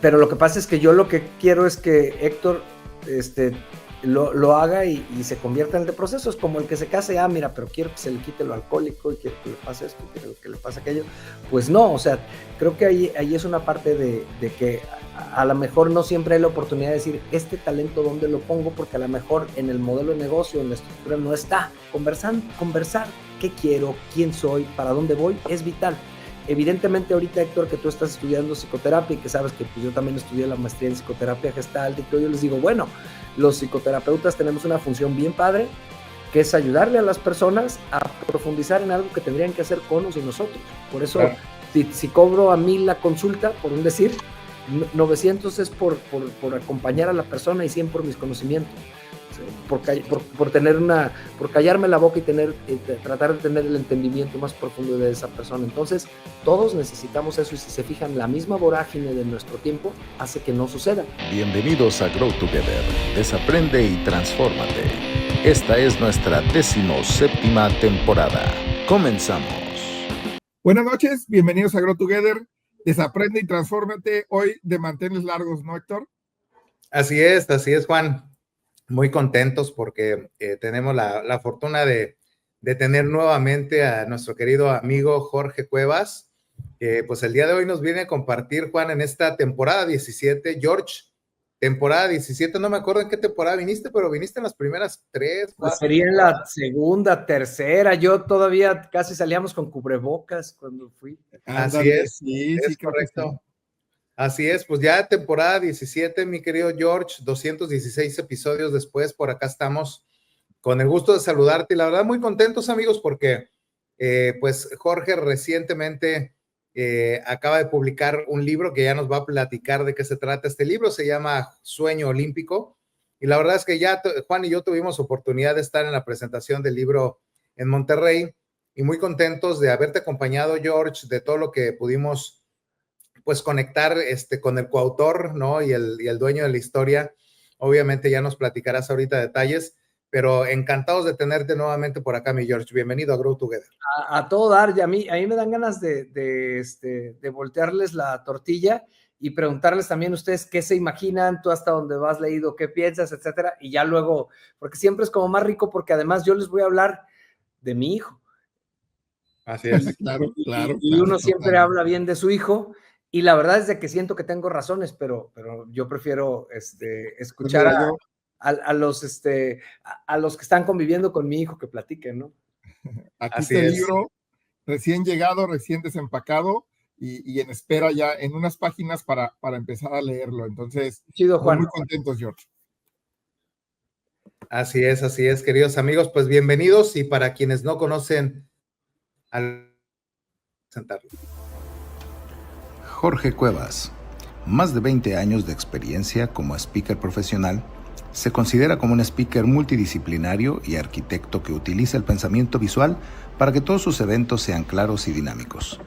Pero lo que pasa es que yo lo que quiero es que Héctor lo haga y se convierta en el proceso. Es como el que se case, mira, pero quiero que se le quite lo alcohólico y quiero que le pase esto, quiero que le pase aquello. Pues no, o sea, creo que ahí es una parte de que a lo mejor no siempre hay la oportunidad de decir, este talento, ¿dónde lo pongo? Porque a lo mejor en el modelo de negocio, en la estructura no está. Conversar, qué quiero, quién soy, para dónde voy, es vital. Evidentemente ahorita, Héctor, que tú estás estudiando psicoterapia y que sabes que pues, yo también estudié la maestría en psicoterapia gestalt y que yo les digo, bueno, los psicoterapeutas tenemos una función bien padre, que es ayudarle a las personas a profundizar en algo que tendrían que hacer con y nosotros. Por eso, claro, si cobro a 1,000 la consulta, por un decir, 900 es por acompañar a la persona y 100 por mis conocimientos. Por callarme la boca y tratar de tener el entendimiento más profundo de esa persona. Entonces, todos necesitamos eso, y si se fijan, la misma vorágine de nuestro tiempo hace que no suceda. Bienvenidos a Grow Together. Desaprende y transfórmate. Esta es nuestra 17ª temporada. Comenzamos. Buenas noches, bienvenidos a Grow Together. Desaprende y transfórmate. Hoy de manteles largos, ¿no, Héctor? Así es, Juan. Muy contentos porque tenemos la fortuna de tener nuevamente a nuestro querido amigo Jorge Cuevas, que pues el día de hoy nos viene a compartir, Juan, en esta temporada 17. George, temporada 17, no me acuerdo en qué temporada viniste, pero viniste en las primeras 3, 4. Pues sería en la segunda, tercera. Yo todavía casi salíamos con cubrebocas cuando fui. Así es, sí, correcto. Sí. Así es, pues ya temporada 17, mi querido George, 216 episodios después, por acá estamos con el gusto de saludarte y la verdad muy contentos, amigos, porque pues Jorge recientemente acaba de publicar un libro que ya nos va a platicar de qué se trata. Este libro se llama Sueño Olímpico y la verdad es que ya Juan y yo tuvimos oportunidad de estar en la presentación del libro en Monterrey y muy contentos de haberte acompañado, George, de todo lo que pudimos pues conectar con el coautor, ¿no? Y el dueño de la historia. Obviamente ya nos platicarás ahorita detalles, pero encantados de tenerte nuevamente por acá, mi George. Bienvenido a Grow Together. A todo dar, y a mí me dan ganas de voltearles la tortilla y preguntarles también ustedes qué se imaginan, tú hasta donde vas leído, qué piensas, etcétera, y ya luego, porque siempre es como más rico, porque además yo les voy a hablar de mi hijo. Así es. Claro. Y uno siempre habla bien de su hijo, y la verdad es de que siento que tengo razones, pero yo prefiero escuchar a los que están conviviendo con mi hijo que platiquen, ¿no? Aquí está el libro, recién llegado, recién desempacado y en espera ya en unas páginas para empezar a leerlo. Entonces, chido, Juan. Muy contentos, George. Así es, queridos amigos, pues bienvenidos y para quienes no conocen al presentarlo. Jorge Cuevas, más de 20 años de experiencia como speaker profesional, se considera como un speaker multidisciplinario y arquitecto que utiliza el pensamiento visual para que todos sus eventos sean claros y dinámicos.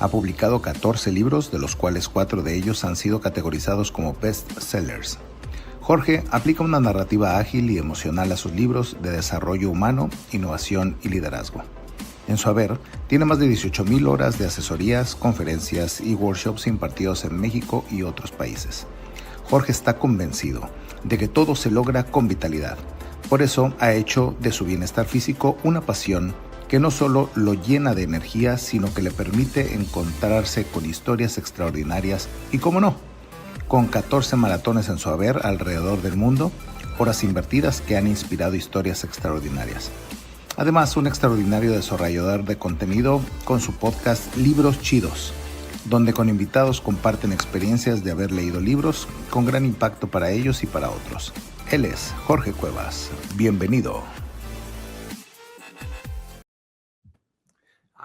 Ha publicado 14 libros, de los cuales 4 de ellos han sido categorizados como best sellers. Jorge aplica una narrativa ágil y emocional a sus libros de desarrollo humano, innovación y liderazgo. En su haber, tiene más de 18,000 horas de asesorías, conferencias y workshops impartidos en México y otros países. Jorge está convencido de que todo se logra con vitalidad. Por eso ha hecho de su bienestar físico una pasión que no solo lo llena de energía, sino que le permite encontrarse con historias extraordinarias y, cómo no, con 14 maratones en su haber alrededor del mundo, horas invertidas que han inspirado historias extraordinarias. Además, un extraordinario desarrollador de contenido con su podcast Libros Chidos, donde con invitados comparten experiencias de haber leído libros con gran impacto para ellos y para otros. Él es Jorge Cuevas. Bienvenido.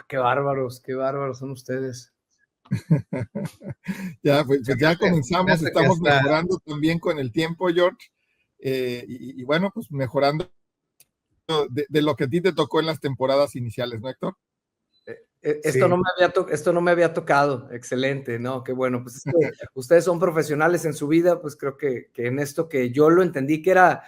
Qué bárbaros son ustedes. Pues ya comenzamos, estamos mejorando también con el tiempo, George, y bueno, pues mejorando de lo que a ti te tocó en las temporadas iniciales, ¿no, Héctor? Esto no me había tocado. Excelente, ¿no? Qué bueno. Pues es que ustedes son profesionales en su vida, pues creo que en esto que yo lo entendí que era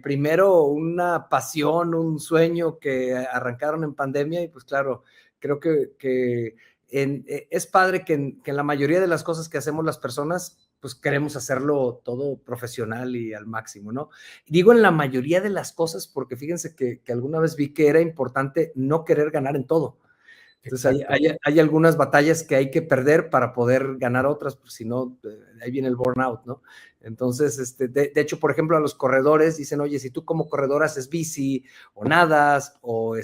primero una pasión, un sueño que arrancaron en pandemia y pues claro, creo que es padre que en la mayoría de las cosas que hacemos las personas, pues queremos hacerlo todo profesional y al máximo, ¿no? Digo en la mayoría de las cosas porque fíjense que alguna vez vi que era importante no querer ganar en todo. Entonces hay algunas batallas que hay que perder para poder ganar otras, pues si no, ahí viene el burnout, ¿no? Entonces, de hecho, por ejemplo, a los corredores dicen, oye, si tú como corredor haces bici o nadas o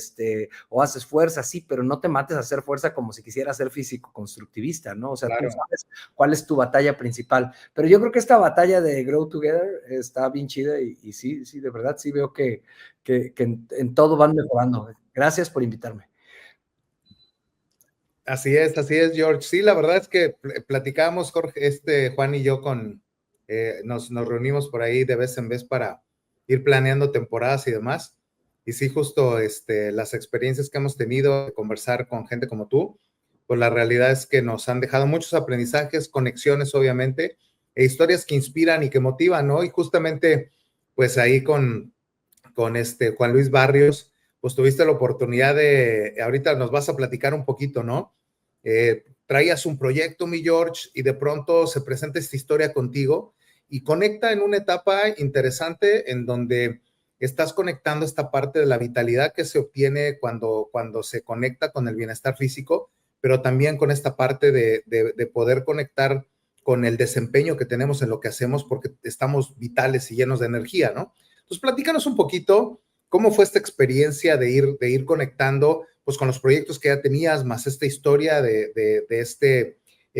haces fuerza, sí, pero no te mates a hacer fuerza como si quisieras ser físico-constructivista, ¿no? O sea, claro, tú sabes cuál es tu batalla principal. Pero yo creo que esta batalla de Grow Together está bien chida y sí, de verdad, sí veo que en todo van mejorando. Gracias por invitarme. Así es, George. Sí, la verdad es que platicábamos, Jorge, Juan y yo nos reunimos por ahí de vez en vez para ir planeando temporadas y demás. Y sí, justo las experiencias que hemos tenido de conversar con gente como tú, pues la realidad es que nos han dejado muchos aprendizajes, conexiones, obviamente, e historias que inspiran y que motivan, ¿no? Y justamente, pues ahí con Juan Luis Barrios, pues tuviste la oportunidad ahorita nos vas a platicar un poquito, ¿no? Traías un proyecto, mi George, y de pronto se presenta esta historia contigo y conecta en una etapa interesante en donde estás conectando esta parte de la vitalidad que se obtiene cuando se conecta con el bienestar físico, pero también con esta parte de poder conectar con el desempeño que tenemos en lo que hacemos porque estamos vitales y llenos de energía, ¿no? Entonces, platícanos un poquito cómo fue esta experiencia de ir conectando pues con los proyectos que ya tenías, más esta historia de este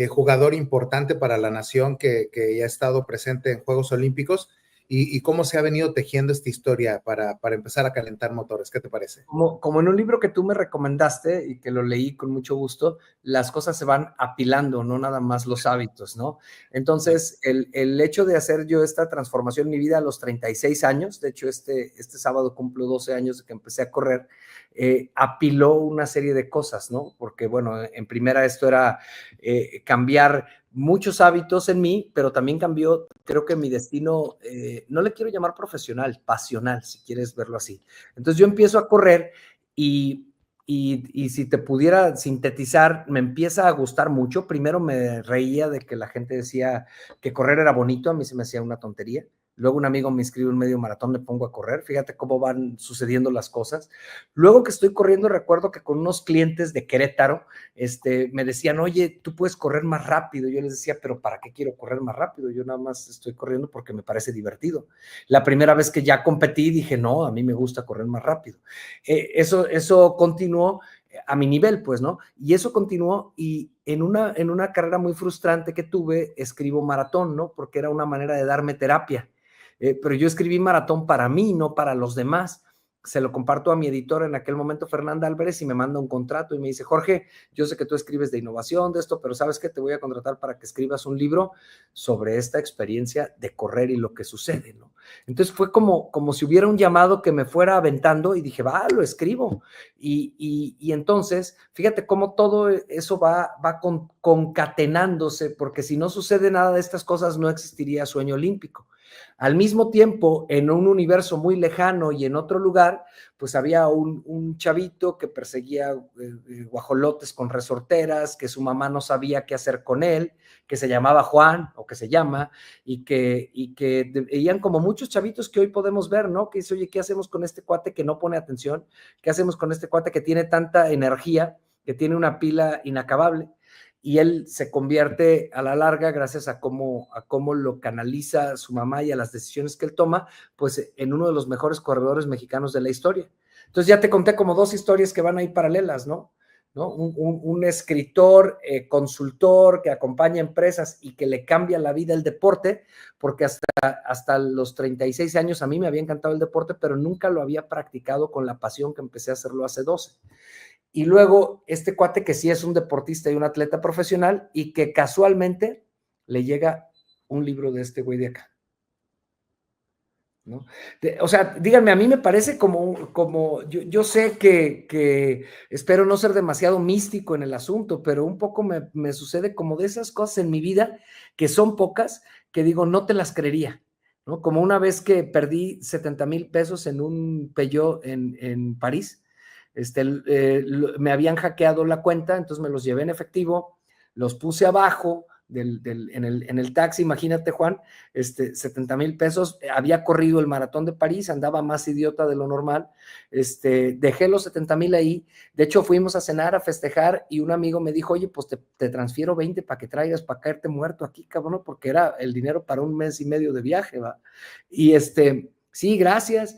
jugador importante para la nación que ya ha estado presente en Juegos Olímpicos y cómo se ha venido tejiendo esta historia para empezar a calentar motores. ¿Qué te parece? Como en un libro que tú me recomendaste y que lo leí con mucho gusto, las cosas se van apilando, no nada más los hábitos, ¿no? Entonces, el hecho de hacer yo esta transformación en mi vida a los 36 años, de hecho este sábado cumplo 12 años de que empecé a correr, apiló una serie de cosas, ¿no? Porque, bueno, en primera esto era cambiar muchos hábitos en mí, pero también cambió, creo que mi destino, no le quiero llamar profesional, pasional, si quieres verlo así. Entonces yo empiezo a correr y si te pudiera sintetizar, me empieza a gustar mucho. Primero me reía de que la gente decía que correr era bonito, a mí se me hacía una tontería. Luego un amigo me inscribe un medio maratón, me pongo a correr, fíjate cómo van sucediendo las cosas. Luego que estoy corriendo, recuerdo que con unos clientes de Querétaro, me decían, oye, tú puedes correr más rápido. Yo les decía, pero ¿para qué quiero correr más rápido? Yo nada más estoy corriendo porque me parece divertido. La primera vez que ya competí, dije, no, a mí me gusta correr más rápido. Eso continuó a mi nivel, pues, ¿no? Y eso continuó y en una carrera muy frustrante que tuve, escribo maratón, ¿no? Porque era una manera de darme terapia. Pero yo escribí maratón para mí, no para los demás. Se lo comparto a mi editor en aquel momento, Fernanda Álvarez, y me manda un contrato y me dice, Jorge, yo sé que tú escribes de innovación, de esto, pero ¿sabes qué? Te voy a contratar para que escribas un libro sobre esta experiencia de correr y lo que sucede, ¿no? Entonces fue como si hubiera un llamado que me fuera aventando y dije, va, lo escribo. Y entonces, fíjate cómo todo eso va concatenándose, porque si no sucede nada de estas cosas, no existiría sueño olímpico. Al mismo tiempo, en un universo muy lejano y en otro lugar, pues había un chavito que perseguía guajolotes con resorteras, que su mamá no sabía qué hacer con él, que se llamaba Juan, o que se llama, y que veían como muchos chavitos que hoy podemos ver, ¿no? Que dice, oye, ¿qué hacemos con este cuate que no pone atención? ¿Qué hacemos con este cuate que tiene tanta energía, que tiene una pila inacabable? Y él se convierte a la larga, gracias a cómo lo canaliza su mamá y a las decisiones que él toma, pues en uno de los mejores corredores mexicanos de la historia. Entonces ya te conté como dos historias que van ahí paralelas, ¿no? Un escritor, consultor que acompaña empresas y que le cambia la vida el deporte, porque hasta los 36 años a mí me había encantado el deporte, pero nunca lo había practicado con la pasión que empecé a hacerlo hace 12. Y luego este cuate que sí es un deportista y un atleta profesional y que casualmente le llega un libro de este güey de acá, ¿no? O sea, díganme, a mí me parece como yo sé que espero no ser demasiado místico en el asunto, pero un poco me sucede como de esas cosas en mi vida, que son pocas, que digo, no te las creería, ¿no? Como una vez que perdí 70,000 pesos en un Peugeot en París. Me habían hackeado la cuenta, entonces me los llevé en efectivo, los puse abajo en el taxi, imagínate, Juan, 70,000 pesos, había corrido el maratón de París, andaba más idiota de lo normal, dejé los 70,000 ahí, de hecho fuimos a cenar, a festejar, y un amigo me dijo, oye, pues te transfiero 20 para que traigas, para caerte muerto aquí, cabrón, porque era el dinero para 1 mes y medio de viaje, ¿va? Y sí, gracias.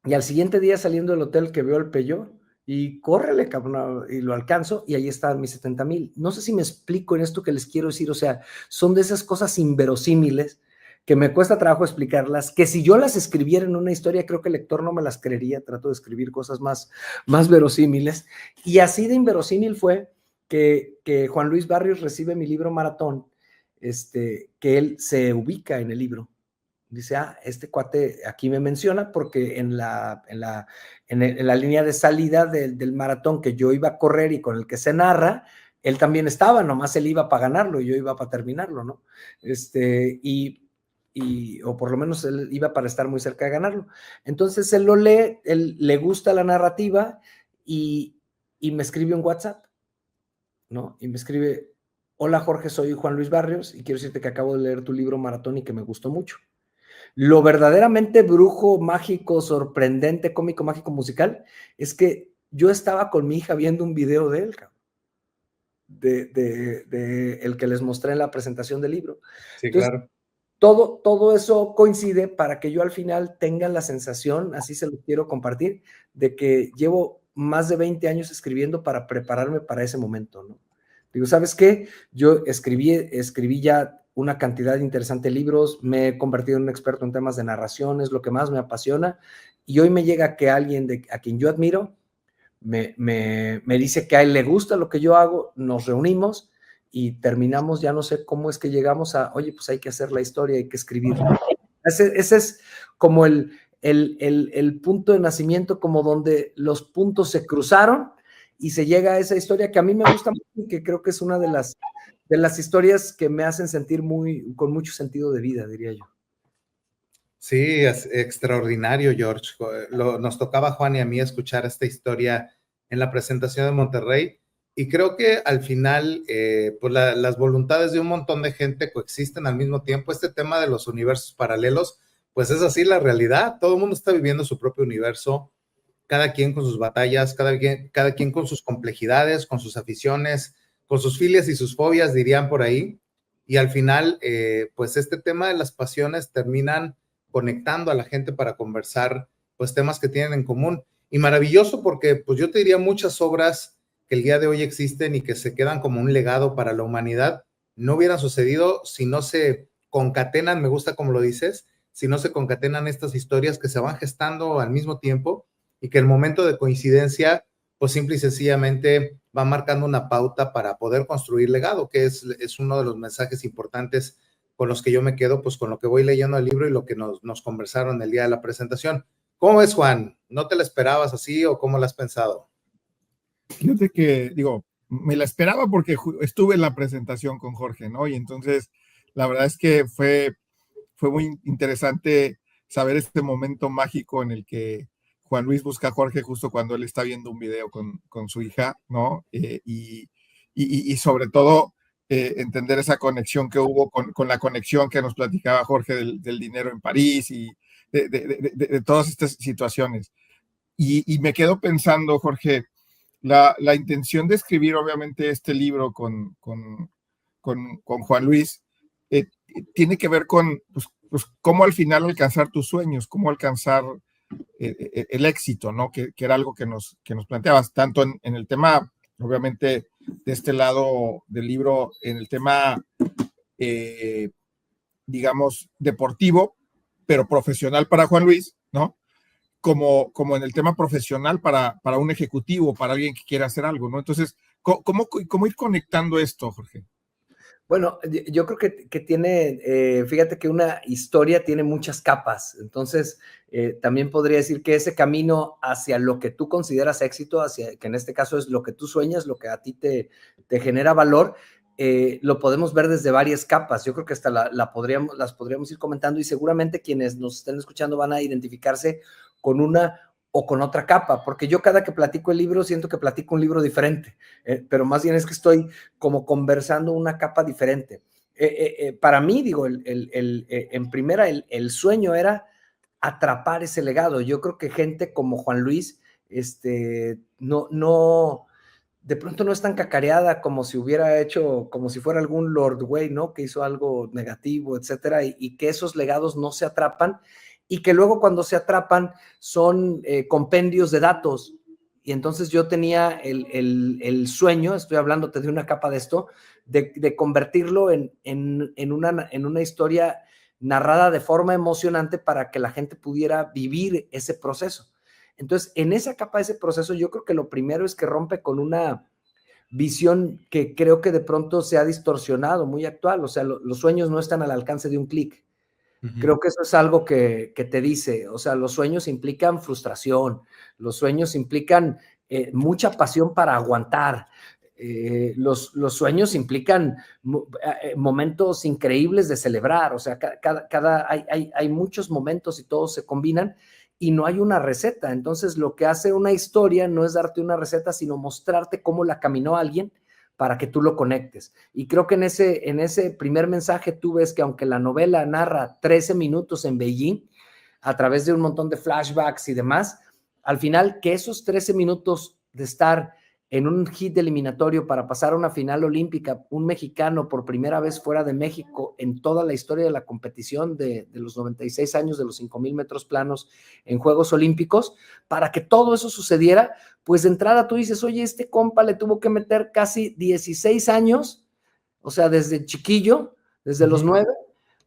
Y al siguiente día saliendo del hotel que veo el Peugeot, y córrele, cabrón, y lo alcanzo, y ahí estaban mis 70,000. No sé si me explico en esto que les quiero decir, o sea, son de esas cosas inverosímiles que me cuesta trabajo explicarlas, que si yo las escribiera en una historia, creo que el lector no me las creería, trato de escribir cosas más verosímiles, y así de inverosímil fue que Juan Luis Barrios recibe mi libro Maratón, que él se ubica en el libro. Dice, este cuate aquí me menciona porque en la línea de salida del maratón que yo iba a correr y con el que se narra, él también estaba, nomás él iba para ganarlo y yo iba para terminarlo, ¿no? O por lo menos él iba para estar muy cerca de ganarlo. Entonces él lo lee, él le gusta la narrativa y me escribe un WhatsApp, ¿no? Y me escribe, hola Jorge, soy Juan Luis Barrios y quiero decirte que acabo de leer tu libro Maratón y que me gustó mucho. Lo verdaderamente brujo, mágico, sorprendente, cómico, mágico, musical, es que yo estaba con mi hija viendo un video de él, de el que les mostré en la presentación del libro. Sí, entonces, claro. Todo eso coincide para que yo al final tenga la sensación, así se lo quiero compartir, de que llevo más de 20 años escribiendo para prepararme para ese momento, ¿no? Digo, ¿sabes qué? Yo escribí ya una cantidad interesante de libros, me he convertido en un experto en temas de narración, es lo que más me apasiona, y hoy me llega que alguien a quien yo admiro me dice que a él le gusta lo que yo hago, nos reunimos y terminamos, ya no sé cómo es que llegamos a, oye, pues hay que hacer la historia, hay que escribirla. Ese es como el punto de nacimiento, como donde los puntos se cruzaron y se llega a esa historia que a mí me gusta mucho y que creo que es una de las historias que me hacen sentir con mucho sentido de vida, diría yo. Sí, es extraordinario, George. Nos tocaba, Juan y a mí, escuchar esta historia en la presentación de Monterrey, y creo que al final, pues las voluntades de un montón de gente coexisten al mismo tiempo. Este tema de los universos paralelos, pues es así la realidad. Todo el mundo está viviendo su propio universo, cada quien con sus batallas, cada quien con sus complejidades, con sus aficiones, con sus filias y sus fobias, dirían por ahí. Y al final, pues este tema de las pasiones terminan conectando a la gente para conversar, pues temas que tienen en común. Y maravilloso porque, pues yo te diría, muchas obras que el día de hoy existen y que se quedan como un legado para la humanidad, no hubieran sucedido si no se concatenan, me gusta como lo dices, si no se concatenan estas historias que se van gestando al mismo tiempo y que el momento de coincidencia, pues simple y sencillamente va marcando una pauta para poder construir legado, que es uno de los mensajes importantes con los que yo me quedo, pues con lo que voy leyendo el libro y lo que nos conversaron el día de la presentación. ¿Cómo es, Juan? ¿No te la esperabas así o cómo la has pensado? Fíjate que, digo, me la esperaba porque estuve en la presentación con Jorge, ¿no? Y entonces, la verdad es que fue muy interesante saber este momento mágico en el que Juan Luis busca a Jorge justo cuando él está viendo un video con su hija, ¿no? Y sobre todo entender esa conexión que hubo con la conexión que nos platicaba Jorge del dinero en París y de todas estas situaciones. Y me quedo pensando, Jorge, la intención de escribir obviamente este libro con Juan Luis tiene que ver con pues, cómo al final alcanzar tus sueños, cómo alcanzar el éxito, ¿no? Que era algo que nos planteabas, tanto en el tema, obviamente, de este lado del libro, en el tema, digamos, deportivo, pero profesional para Juan Luis, ¿no? Como en el tema profesional para un ejecutivo, para alguien que quiera hacer algo, ¿no? Entonces, ¿cómo ir conectando esto, Jorge? Bueno, yo creo que tiene, fíjate que una historia tiene muchas capas, entonces también podría decir que ese camino hacia lo que tú consideras éxito, hacia que en este caso es lo que tú sueñas, lo que a ti te genera valor, lo podemos ver desde varias capas. Yo creo que hasta las podríamos ir comentando y seguramente quienes nos estén escuchando van a identificarse con una o con otra capa, porque yo cada que platico el libro siento que platico un libro diferente, pero más bien es que estoy como conversando una capa diferente. Para mí, digo, en primera, el sueño era atrapar ese legado. Yo creo que gente como Juan Luis, no, de pronto no es tan cacareada como si hubiera hecho, como si fuera algún Lord Way, ¿no? Que hizo algo negativo, etcétera, y que esos legados no se atrapan, y que luego cuando se atrapan son compendios de datos. Y entonces yo tenía el sueño, estoy hablándote de una capa de esto, de convertirlo en una historia narrada de forma emocionante para que la gente pudiera vivir ese proceso. Entonces, en esa capa de ese proceso, yo creo que lo primero es que rompe con una visión que creo que de pronto se ha distorsionado, muy actual. O sea, los sueños no están al alcance de un clic. Creo que eso es algo que te dice, o sea, los sueños implican frustración, los sueños implican mucha pasión para aguantar, los sueños implican momentos increíbles de celebrar, o sea, hay muchos momentos y todos se combinan y no hay una receta. Entonces, lo que hace una historia no es darte una receta, sino mostrarte cómo la caminó alguien para que tú lo conectes. Y creo que en ese primer mensaje tú ves que aunque la novela narra 13 minutos en Beijing, a través de un montón de flashbacks y demás, al final que esos 13 minutos de estar en un hit eliminatorio para pasar a una final olímpica, un mexicano por primera vez fuera de México en toda la historia de la competición de los 96 años de los 5,000 metros planos en Juegos Olímpicos, para que todo eso sucediera, pues de entrada tú dices, oye, este compa le tuvo que meter casi 16 años, o sea, desde chiquillo, desde los 9,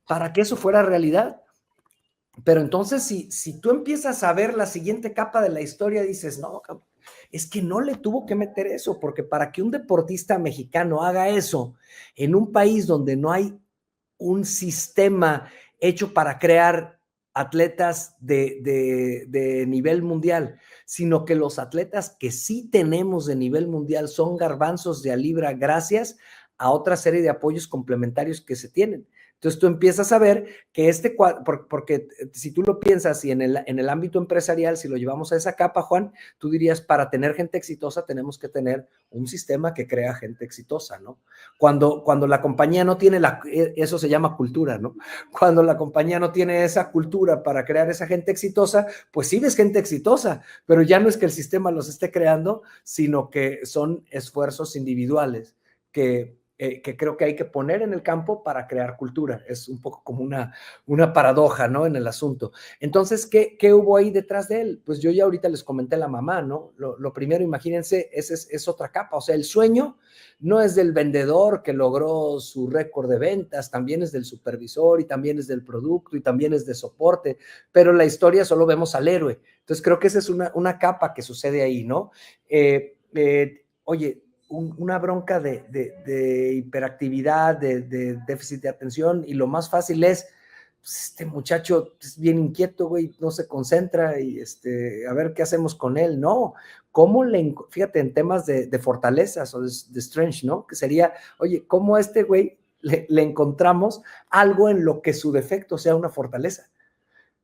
para que eso fuera realidad. Pero entonces, si tú empiezas a ver la siguiente capa de la historia, dices, no, es que no le tuvo que meter eso, porque para que un deportista mexicano haga eso en un país donde no hay un sistema hecho para crear atletas de nivel mundial, sino que los atletas que sí tenemos de nivel mundial son garbanzos de a libra gracias a otra serie de apoyos complementarios que se tienen. Entonces tú empiezas a ver que porque si tú lo piensas y en el ámbito empresarial, si lo llevamos a esa capa, Juan, tú dirías, para tener gente exitosa tenemos que tener un sistema que crea gente exitosa, ¿no? Cuando la compañía no tiene eso se llama cultura, ¿no? Cuando la compañía no tiene esa cultura para crear esa gente exitosa, pues sí ves gente exitosa, pero ya no es que el sistema los esté creando, sino que son esfuerzos individuales que creo que hay que poner en el campo para crear cultura. Es un poco como una paradoja, ¿no? En el asunto. Entonces, ¿qué hubo ahí detrás de él? Pues yo ya ahorita les comenté a la mamá, ¿no? Lo primero, imagínense, es otra capa. O sea, el sueño no es del vendedor que logró su récord de ventas, también es del supervisor y también es del producto y también es de soporte, pero la historia solo vemos al héroe. Entonces, creo que esa es una capa que sucede ahí, ¿no? Oye, una bronca de hiperactividad, de déficit de atención, y lo más fácil es, pues este muchacho es bien inquieto, güey, no se concentra y a ver qué hacemos con él. No, ¿cómo fíjate, en temas de fortalezas o de strength, ¿no? Que sería, oye, ¿cómo a este güey le encontramos algo en lo que su defecto sea una fortaleza?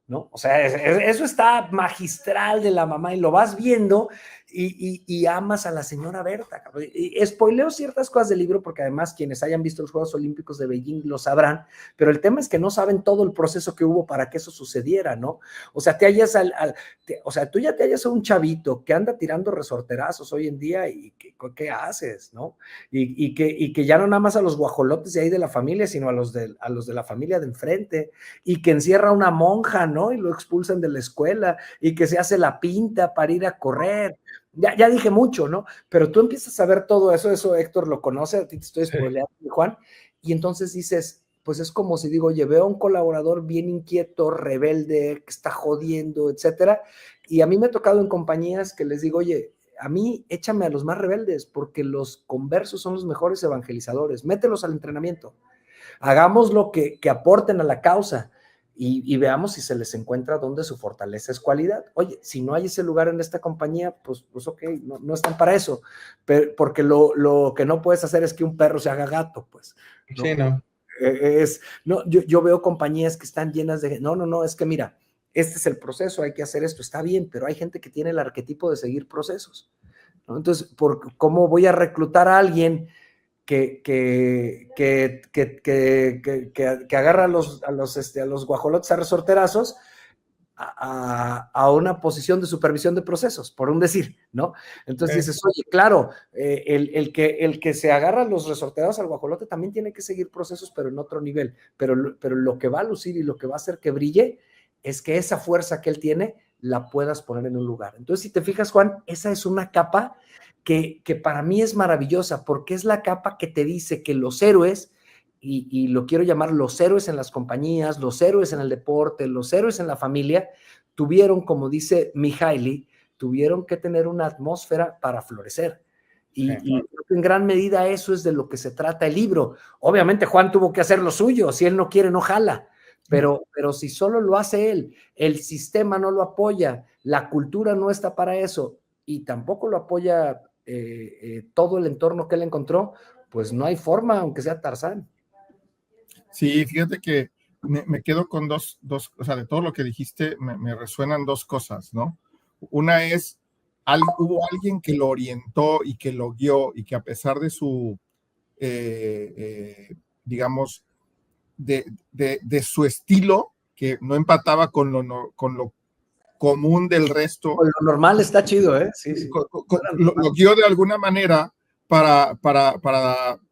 ¿No? O sea, eso está magistral de la mamá y lo vas viendo y amas a la señora Berta. Y spoileo ciertas cosas del libro porque además quienes hayan visto los Juegos Olímpicos de Beijing lo sabrán, pero el tema es que no saben todo el proceso que hubo para que eso sucediera, ¿no? O sea, tú ya te hallas a un chavito que anda tirando resorterazos hoy en día y ¿qué haces, no? Y que ya no nada más a los guajolotes de ahí de la familia, sino a los de la familia de enfrente, y que encierra a una monja, ¿no? Y lo expulsan de la escuela, y que se hace la pinta para ir a correr. Ya dije mucho, ¿no? Pero tú empiezas a ver todo eso Héctor lo conoce, a ti te estoy spoileando, Juan, y entonces dices, pues es como si digo, oye, veo a un colaborador bien inquieto, rebelde, que está jodiendo, etcétera, y a mí me ha tocado en compañías que les digo, oye, a mí échame a los más rebeldes, porque los conversos son los mejores evangelizadores, mételos al entrenamiento, hagamos lo que aporten a la causa, y veamos si se les encuentra donde su fortaleza es cualidad. Oye, si no hay ese lugar en esta compañía, pues ok, no están para eso, pero, porque lo que no puedes hacer es que un perro se haga gato, pues. ¿No? Sí, no. Yo veo compañías que están llenas de, no, es que mira, este es el proceso, hay que hacer esto, está bien, pero hay gente que tiene el arquetipo de seguir procesos, ¿no? Entonces, ¿cómo voy a reclutar a alguien que agarra a los guajolotes a resorterazos a una posición de supervisión de procesos, por un decir, ¿no? Entonces dices, oye, claro, el que se agarra los resorteados al guajolote también tiene que seguir procesos, pero en otro nivel. Pero lo que va a lucir y lo que va a hacer que brille es que esa fuerza que él tiene la puedas poner en un lugar. Entonces, si te fijas, Juan, esa es una capa que para mí es maravillosa, porque es la capa que te dice que los héroes, y lo quiero llamar los héroes en las compañías, los héroes en el deporte, los héroes en la familia, tuvieron, como dice Mihaly, tuvieron que tener una atmósfera para florecer. Y creo que en gran medida eso es de lo que se trata el libro. Obviamente Juan tuvo que hacer lo suyo, si él no quiere, no jala. Pero si solo lo hace él, el sistema no lo apoya, la cultura no está para eso, y tampoco lo apoya todo el entorno que él encontró, pues no hay forma, aunque sea Tarzán. Sí, fíjate que me quedo con dos, o sea, de todo lo que dijiste, me resuenan dos cosas, ¿no? Una es, hubo alguien que lo orientó y que lo guió y que a pesar de su, digamos, de su estilo, que no empataba con lo común del resto. Con lo normal está chido, ¿eh? Sí, sí. Lo guió de alguna manera para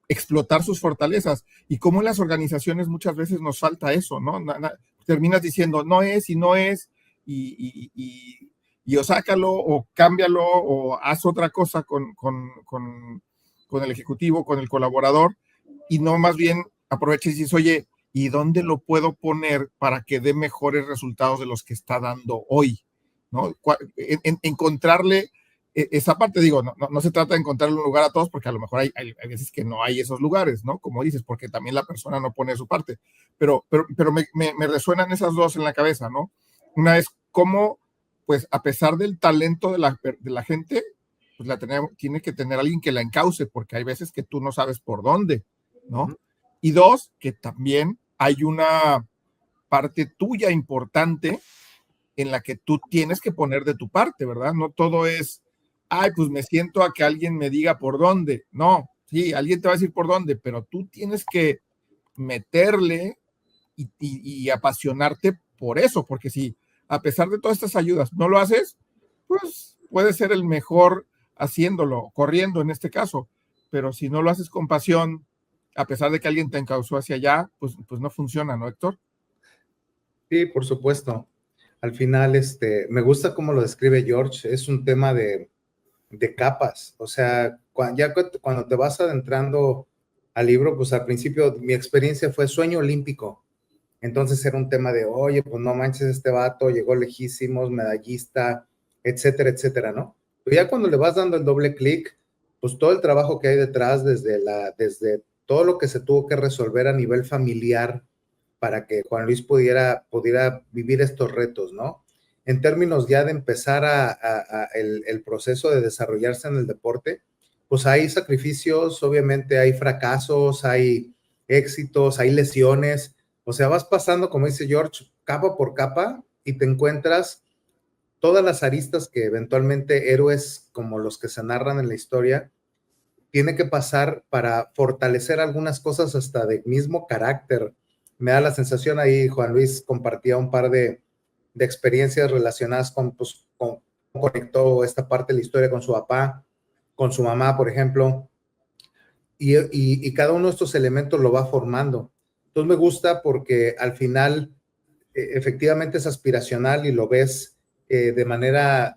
explotar sus fortalezas. Y como en las organizaciones muchas veces nos falta eso, ¿no? Terminas diciendo no es y no es, y o sácalo o cámbialo o haz otra cosa con el ejecutivo, con el colaborador, y no más bien aprovecha y dices, oye, ¿y dónde lo puedo poner para que dé mejores resultados de los que está dando hoy? ¿No? Encontrarle esa parte, digo, no se trata de encontrarle un lugar a todos, porque a lo mejor hay veces que no hay esos lugares, ¿no? Como dices, porque también la persona no pone su parte. Pero me resuenan esas dos en la cabeza, ¿no? Una es cómo, pues, a pesar del talento de la gente, pues tiene que tener alguien que la encauce, porque hay veces que tú no sabes por dónde, ¿no? Y dos, que también hay una parte tuya importante en la que tú tienes que poner de tu parte, ¿verdad? No todo es, ay, pues me siento a que alguien me diga por dónde. No, sí, alguien te va a decir por dónde, pero tú tienes que meterle y apasionarte por eso, porque si a pesar de todas estas ayudas no lo haces, pues puedes ser el mejor haciéndolo, corriendo en este caso, pero si no lo haces con pasión, a pesar de que alguien te encauzó hacia allá, pues no funciona, ¿no, Héctor? Sí, por supuesto. Al final, me gusta cómo lo describe George, es un tema de capas, o sea, cuando te vas adentrando al libro, pues al principio mi experiencia fue sueño olímpico, entonces era un tema de, oye, pues no manches, este vato llegó lejísimos, medallista, etcétera, etcétera, ¿no? Pero ya cuando le vas dando el doble clic, pues todo el trabajo que hay detrás, desde todo lo que se tuvo que resolver a nivel familiar, para que Juan Luis pudiera vivir estos retos, ¿no? En términos ya de empezar el proceso de desarrollarse en el deporte, pues hay sacrificios, obviamente hay fracasos, hay éxitos, hay lesiones, o sea, vas pasando, como dice George, capa por capa y te encuentras todas las aristas que eventualmente héroes como los que se narran en la historia tiene que pasar para fortalecer algunas cosas hasta de mismo carácter. Me da la sensación ahí, Juan Luis compartía un par de experiencias relacionadas con cómo conectó esta parte de la historia con su papá, con su mamá, por ejemplo, y cada uno de estos elementos lo va formando. Entonces me gusta porque al final efectivamente es aspiracional y lo ves de manera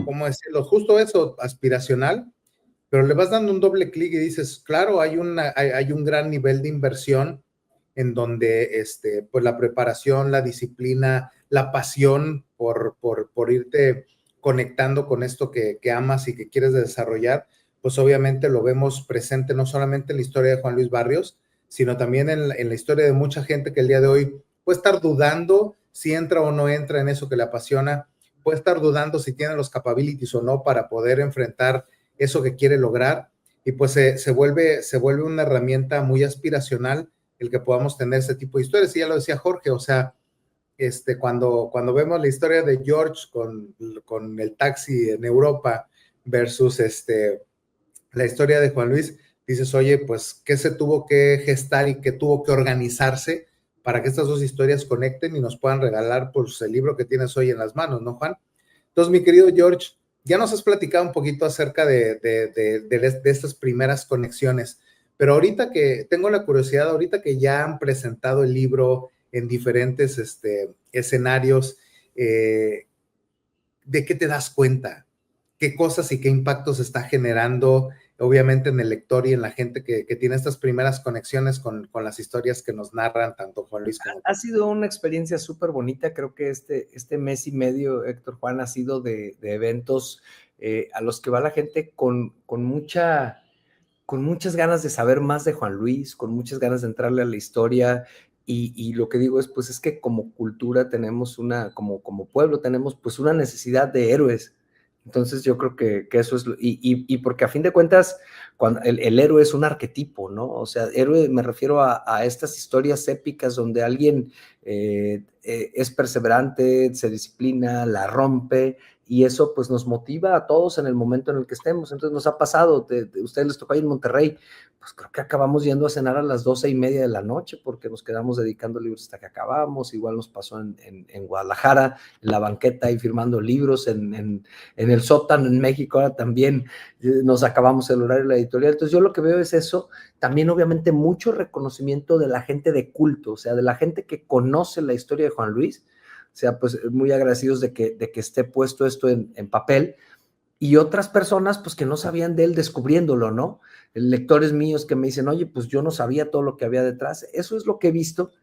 ¿cómo decirlo? Justo eso, aspiracional, pero le vas dando un doble clic y dices, claro, hay un gran nivel de inversión en donde pues la preparación, la disciplina, la pasión por irte conectando con esto que amas y que quieres desarrollar, pues obviamente lo vemos presente no solamente en la historia de Juan Luis Barrios, sino también en la historia de mucha gente que el día de hoy puede estar dudando si entra o no entra en eso que le apasiona, puede estar dudando si tiene los capabilities o no para poder enfrentar eso que quiere lograr, y pues se vuelve una herramienta muy aspiracional el que podamos tener ese tipo de historias. Y ya lo decía Jorge, o sea, cuando vemos la historia de George con el taxi en Europa versus la historia de Juan Luis, dices, oye, pues, ¿qué se tuvo que gestar y qué tuvo que organizarse para que estas dos historias conecten y nos puedan regalar, pues, el libro que tienes hoy en las manos, ¿no, Juan? Entonces, mi querido George, ya nos has platicado un poquito acerca de estas primeras conexiones, pero ahorita que tengo la curiosidad, ahorita que ya han presentado el libro en diferentes escenarios, ¿de qué te das cuenta? ¿Qué cosas y qué impactos está generando, obviamente, en el lector y en la gente que tiene estas primeras conexiones con las historias que nos narran tanto Juan Luis como... Ha sido una experiencia súper bonita. Creo que este mes y medio, Héctor Juan, ha sido de eventos a los que va la gente con muchas ganas de saber más de Juan Luis, con muchas ganas de entrarle a la historia. Y lo que digo es, pues, es que como cultura tenemos como pueblo tenemos pues una necesidad de héroes. Entonces yo creo que eso es, y porque a fin de cuentas, cuando el héroe es un arquetipo, ¿no? O sea, héroe me refiero a estas historias épicas donde alguien es perseverante, se disciplina, la rompe, y eso pues nos motiva a todos en el momento en el que estemos. Entonces nos ha pasado, ustedes les tocó ahí en Monterrey, pues creo que acabamos yendo a cenar a las 12:30 de la noche porque nos quedamos dedicando libros hasta que acabamos. Igual nos pasó en Guadalajara, en la banqueta y firmando libros, en el sótano en México, ahora también nos acabamos el horario de la editorial. Entonces yo lo que veo es eso, también obviamente mucho reconocimiento de la gente de culto, o sea, de la gente que conoce la historia de Juan Luis. O sea, pues muy agradecidos de que esté puesto esto en papel, y otras personas pues que no sabían de él descubriéndolo, ¿no? Lectores míos que me dicen, oye, pues yo no sabía todo lo que había detrás. Eso es lo que he visto,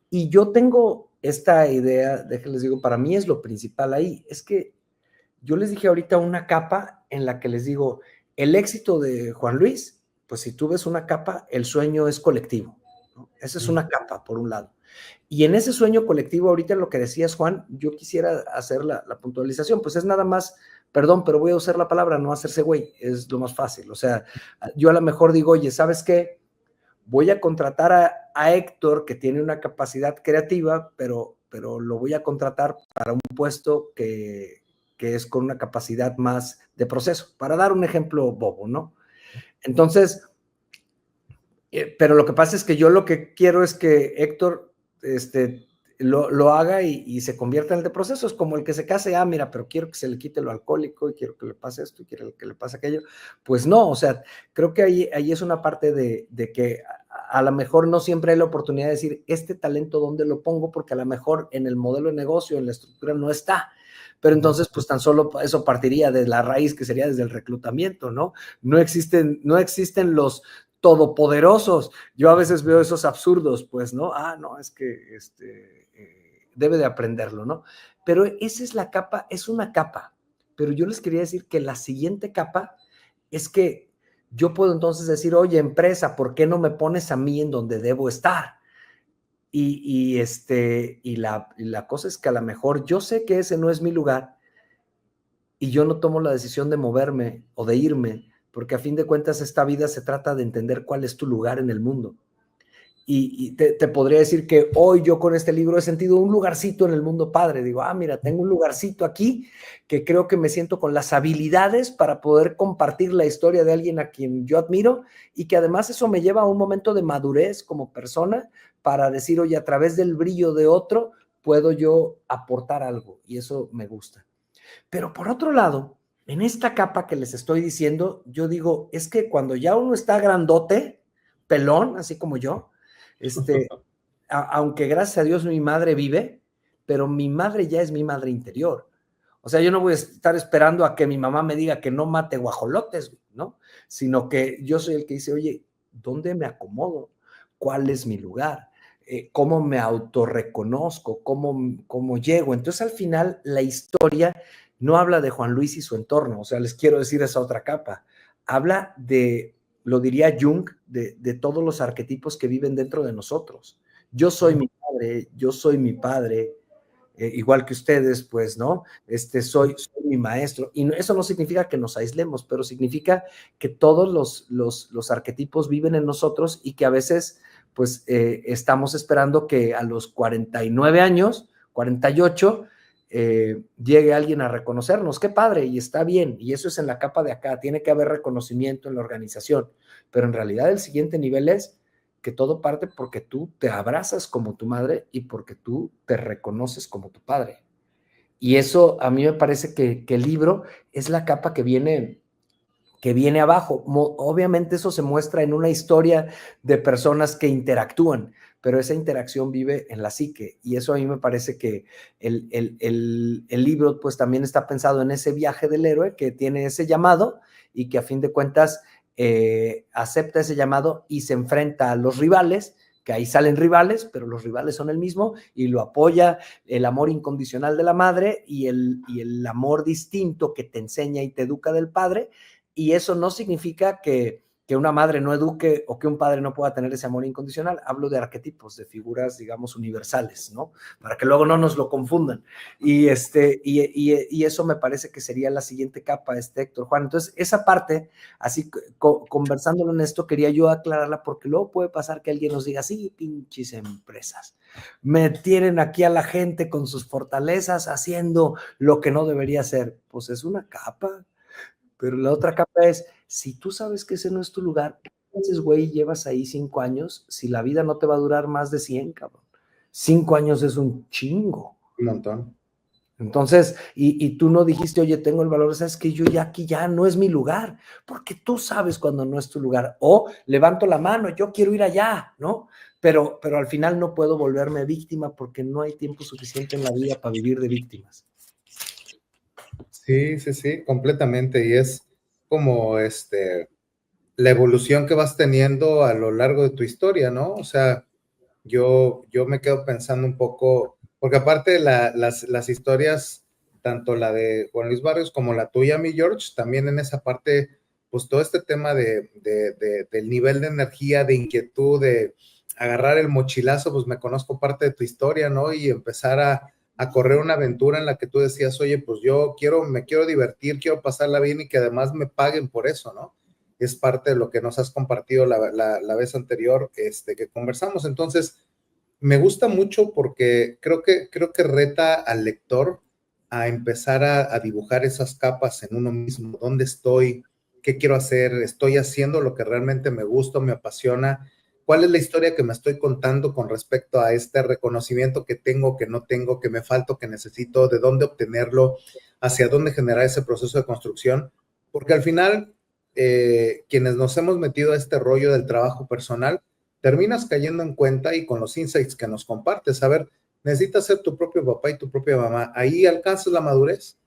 y yo tengo esta idea, déjenles digo, para mí es lo principal ahí, es que yo les dije ahorita una capa en la que les digo, el éxito de Juan Luis, pues si tú ves una capa, el sueño es colectivo, ¿no? Esa es una capa, por un lado. Y en ese sueño colectivo, ahorita lo que decías, Juan, yo quisiera hacer la puntualización, pues es nada más, perdón, pero voy a usar la palabra, no hacerse güey, es lo más fácil. O sea, yo a lo mejor digo, oye, ¿sabes qué? Voy a contratar a Héctor, que tiene una capacidad creativa, pero lo voy a contratar para un puesto que es con una capacidad más de proceso, para dar un ejemplo bobo, ¿no? Entonces, pero lo que pasa es que yo lo que quiero es que Héctor lo haga y se convierta en el de procesos, como el que se case, mira, pero quiero que se le quite lo alcohólico y quiero que le pase esto y quiero que le pase aquello. Pues no, o sea, creo que ahí es una parte de que a lo mejor no siempre hay la oportunidad de decir, este talento, ¿dónde lo pongo? Porque a lo mejor en el modelo de negocio, en la estructura no está. Pero entonces, pues tan solo eso partiría de la raíz, que sería desde el reclutamiento, ¿no? No existen los todopoderosos. Yo a veces veo esos absurdos, pues, ¿no? No, es que debe de aprenderlo, ¿no? Pero esa es la capa, es una capa. Pero yo les quería decir que la siguiente capa es que yo puedo entonces decir, oye, empresa, ¿por qué no me pones a mí en donde debo estar? Y la cosa es que a lo mejor yo sé que ese no es mi lugar y yo no tomo la decisión de moverme o de irme, porque a fin de cuentas esta vida se trata de entender cuál es tu lugar en el mundo. Y te podría decir que hoy yo con este libro he sentido un lugarcito en el mundo padre. Digo, mira, tengo un lugarcito aquí que creo que me siento con las habilidades para poder compartir la historia de alguien a quien yo admiro, y que además eso me lleva a un momento de madurez como persona para decir, oye, a través del brillo de otro puedo yo aportar algo, y eso me gusta. Pero por otro lado, en esta capa que les estoy diciendo, yo digo, es que cuando ya uno está grandote, pelón, así como yo, aunque gracias a Dios mi madre vive, pero mi madre ya es mi madre interior. O sea, yo no voy a estar esperando a que mi mamá me diga que no mate guajolotes, ¿no? Sino que yo soy el que dice, oye, ¿dónde me acomodo? ¿Cuál es mi lugar? ¿Cómo me autorreconozco? ¿Cómo llego? Entonces, al final, la historia no habla de Juan Luis y su entorno. O sea, les quiero decir esa otra capa. Habla de, lo diría Jung, de todos los arquetipos que viven dentro de nosotros. Yo soy mi madre, yo soy mi padre, igual que ustedes, pues, ¿no? Soy mi maestro. Y eso no significa que nos aislemos, pero significa que todos los arquetipos viven en nosotros y que a veces pues estamos esperando que a los 49 años, 48, llegue alguien a reconocernos. Qué padre, y está bien, y eso es en la capa de acá, tiene que haber reconocimiento en la organización, pero en realidad el siguiente nivel es que todo parte porque tú te abrazas como tu madre y porque tú te reconoces como tu padre. Y eso a mí me parece que el libro es la capa que viene abajo. Obviamente eso se muestra en una historia de personas que interactúan, pero esa interacción vive en la psique, y eso a mí me parece que el libro pues también está pensado en ese viaje del héroe que tiene ese llamado y que a fin de cuentas acepta ese llamado y se enfrenta a los rivales, que ahí salen rivales, pero los rivales son el mismo, y lo apoya el amor incondicional de la madre y el amor distinto que te enseña y te educa del padre. Y eso no significa que una madre no eduque o que un padre no pueda tener ese amor incondicional. Hablo de arquetipos, de figuras, digamos, universales, ¿no? Para que luego no nos lo confundan. Y eso me parece que sería la siguiente capa, Héctor Juan. Entonces, esa parte, así conversándolo en esto, quería yo aclararla, porque luego puede pasar que alguien nos diga, sí, pinches empresas, me tienen aquí a la gente con sus fortalezas haciendo lo que no debería hacer. Pues es una capa. Pero la otra capa es, si tú sabes que ese no es tu lugar, entonces, güey, llevas ahí 5 años, si la vida no te va a durar más de 100, cabrón. 5 años es un chingo. Un montón. Entonces, y tú no dijiste, oye, tengo el valor, sabes que yo ya aquí ya no es mi lugar, porque tú sabes cuando no es tu lugar. O levanto la mano, yo quiero ir allá, ¿no? Pero al final no puedo volverme víctima porque no hay tiempo suficiente en la vida para vivir de víctimas. Sí, sí, sí, completamente. Y es como la evolución que vas teniendo a lo largo de tu historia, ¿no? O sea, yo me quedo pensando un poco, porque aparte las historias, tanto la de Juan Luis Barrios como la tuya, mi George, también en esa parte, pues todo este tema del nivel de energía, de inquietud, de agarrar el mochilazo, pues me conozco parte de tu historia, ¿no? Y empezar a correr una aventura en la que tú decías, oye, pues yo me quiero divertir, quiero pasarla bien y que además me paguen por eso, ¿no? Es parte de lo que nos has compartido la vez anterior que conversamos. Entonces, me gusta mucho porque creo que reta al lector a empezar a dibujar esas capas en uno mismo. ¿Dónde estoy? ¿Qué quiero hacer? ¿Estoy haciendo lo que realmente me gusta, me apasiona? ¿Cuál es la historia que me estoy contando con respecto a este reconocimiento que tengo, que no tengo, que me falta, que necesito? ¿De dónde obtenerlo? ¿Hacia dónde generar ese proceso de construcción? Porque al final, quienes nos hemos metido a este rollo del trabajo personal, terminas cayendo en cuenta y con los insights que nos compartes, a ver, necesitas ser tu propio papá y tu propia mamá, ahí alcanzas la madurez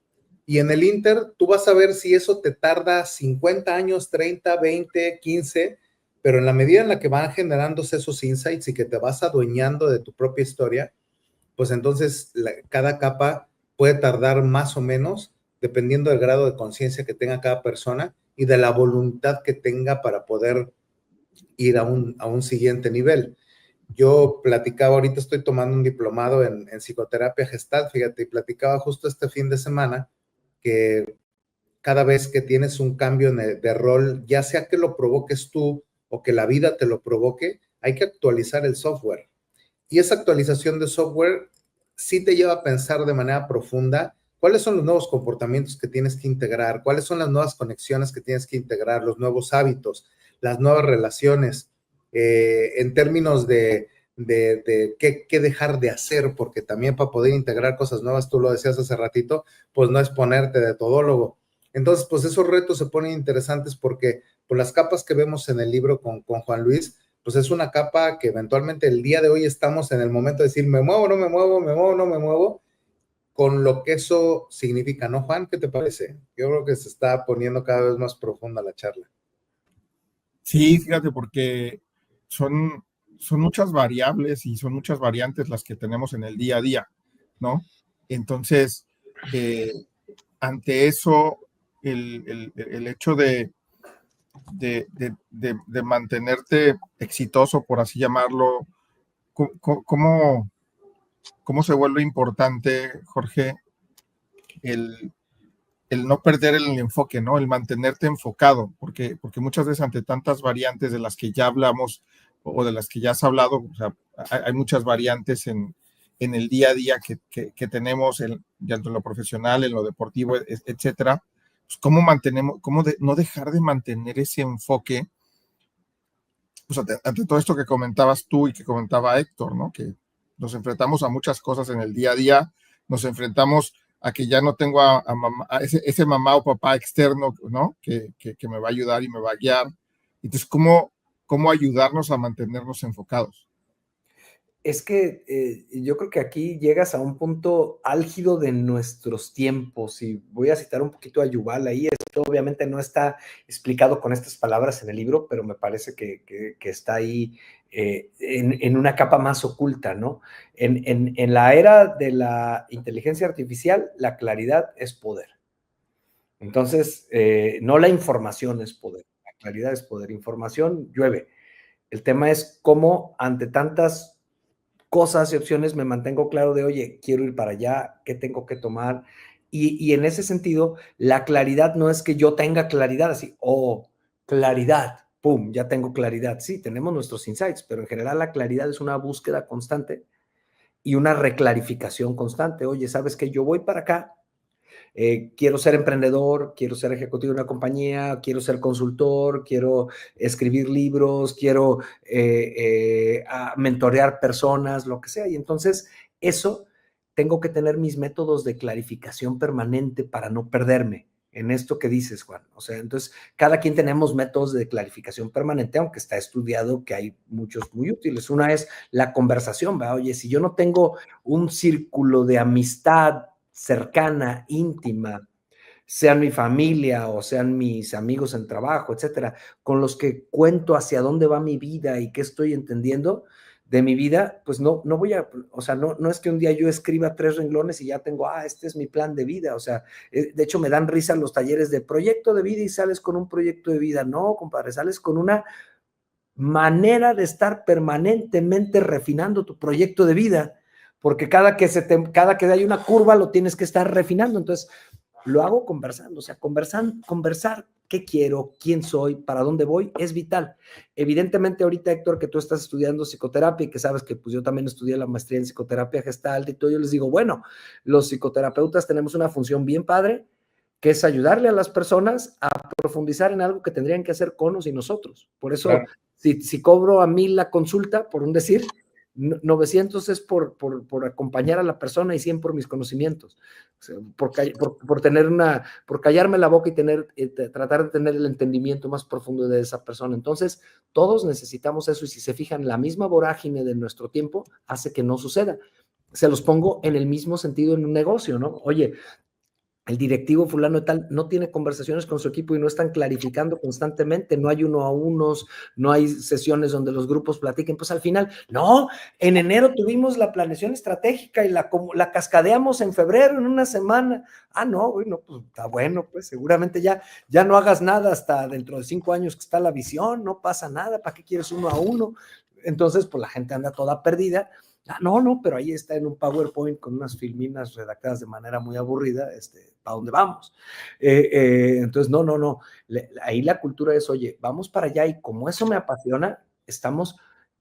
y en el Inter tú vas a ver si eso te tarda 50 años, 30, 20, 15, pero en la medida en la que van generándose esos insights y que te vas adueñando de tu propia historia, pues entonces cada capa puede tardar más o menos, dependiendo del grado de conciencia que tenga cada persona y de la voluntad que tenga para poder ir a un siguiente nivel. Yo platicaba, ahorita estoy tomando un diplomado en psicoterapia gestal, fíjate, y platicaba justo este fin de semana que cada vez que tienes un cambio de rol, ya sea que lo provoques tú o que la vida te lo provoque, hay que actualizar el software. Y esa actualización de software sí te lleva a pensar de manera profunda cuáles son los nuevos comportamientos que tienes que integrar, cuáles son las nuevas conexiones que tienes que integrar, los nuevos hábitos, las nuevas relaciones, en términos de qué dejar de hacer, porque también para poder integrar cosas nuevas, tú lo decías hace ratito, pues no es ponerte de todólogo. Entonces, pues esos retos se ponen interesantes porque por las capas que vemos en el libro con Juan Luis, pues es una capa que eventualmente el día de hoy estamos en el momento de decir, me muevo, no me muevo, me muevo, no me muevo, con lo que eso significa, ¿no, Juan? ¿Qué te parece? Yo creo que se está poniendo cada vez más profunda la charla. Sí, fíjate, porque son muchas variables y son muchas variantes las que tenemos en el día a día, ¿no? Entonces, ante eso, el hecho de mantenerte exitoso, por así llamarlo, ¿cómo se vuelve importante, Jorge, el no perder el enfoque, ¿no? El mantenerte enfocado, porque muchas veces ante tantas variantes de las que ya hablamos o de las que ya has hablado, o sea, hay muchas variantes en el día a día que tenemos, tanto en lo profesional, en lo deportivo, etcétera. Pues ¿cómo no dejar de mantener ese enfoque? Pues ante todo esto que comentabas tú y que comentaba Héctor, ¿no? Que nos enfrentamos a muchas cosas en el día a día, nos enfrentamos a que ya no tengo a ese mamá o papá externo, ¿no? Que me va a ayudar y me va a guiar. Entonces, ¿cómo ayudarnos a mantenernos enfocados? Es que yo creo que aquí llegas a un punto álgido de nuestros tiempos, y voy a citar un poquito a Yuval ahí. Esto obviamente no está explicado con estas palabras en el libro, pero me parece que está ahí en una capa más oculta, ¿no? En la era de la inteligencia artificial, la claridad es poder. Entonces, no la información es poder, la claridad es poder. Información llueve. El tema es cómo ante tantas cosas y opciones me mantengo claro de, oye, quiero ir para allá, ¿qué tengo que tomar? Y en ese sentido, la claridad no es que yo tenga claridad, así, claridad, pum, ya tengo claridad. Sí, tenemos nuestros insights, pero en general la claridad es una búsqueda constante y una reclarificación constante. Oye, ¿sabes qué? Yo voy para acá, quiero ser emprendedor, quiero ser ejecutivo de una compañía, quiero ser consultor, quiero escribir libros, quiero mentorear personas, lo que sea. Y entonces eso tengo que tener mis métodos de clarificación permanente para no perderme en esto que dices, Juan. O sea, entonces cada quien tenemos métodos de clarificación permanente, aunque está estudiado que hay muchos muy útiles. Una es la conversación, ¿verdad? Oye, si yo no tengo un círculo de amistad cercana, íntima, sean mi familia o sean mis amigos en trabajo, etcétera, con los que cuento hacia dónde va mi vida y qué estoy entendiendo de mi vida, pues no voy a, o sea, no es que un día yo escriba 3 renglones y ya tengo, este es mi plan de vida. O sea, de hecho me dan risa los talleres de proyecto de vida y sales con un proyecto de vida. No, compadre, sales con una manera de estar permanentemente refinando tu proyecto de vida, porque cada que hay una curva lo tienes que estar refinando. Entonces, lo hago conversando, o sea, conversar qué quiero, quién soy, para dónde voy, es vital. Evidentemente, ahorita, Héctor, que tú estás estudiando psicoterapia y que sabes que pues yo también estudié la maestría en psicoterapia gestalt y todo, yo les digo, bueno, los psicoterapeutas tenemos una función bien padre, que es ayudarle a las personas a profundizar en algo que tendrían que hacer con o sin nosotros. Por eso, claro, si cobro a 1,000 la consulta, por un decir, 900 es por acompañar a la persona y 100 por mis conocimientos. O sea, por callarme la boca y tratar de tener el entendimiento más profundo de esa persona. Entonces, todos necesitamos eso, y si se fijan, la misma vorágine de nuestro tiempo hace que no suceda. Se los pongo en el mismo sentido en un negocio, ¿no? Oye, el directivo fulano de tal no tiene conversaciones con su equipo y no están clarificando constantemente, no hay uno a unos, no hay sesiones donde los grupos platiquen. Pues al final, no, en enero tuvimos la planeación estratégica y la cascadeamos en febrero, en una semana. No, bueno, pues está bueno, pues seguramente ya no hagas nada hasta dentro de 5 años que está la visión, no pasa nada, ¿para qué quieres uno a uno? Entonces, pues la gente anda toda perdida. No, pero ahí está en un PowerPoint con unas filminas redactadas de manera muy aburrida, ¿para dónde vamos? Entonces, no, ahí la cultura es, oye, vamos para allá, y como eso me apasiona, estamos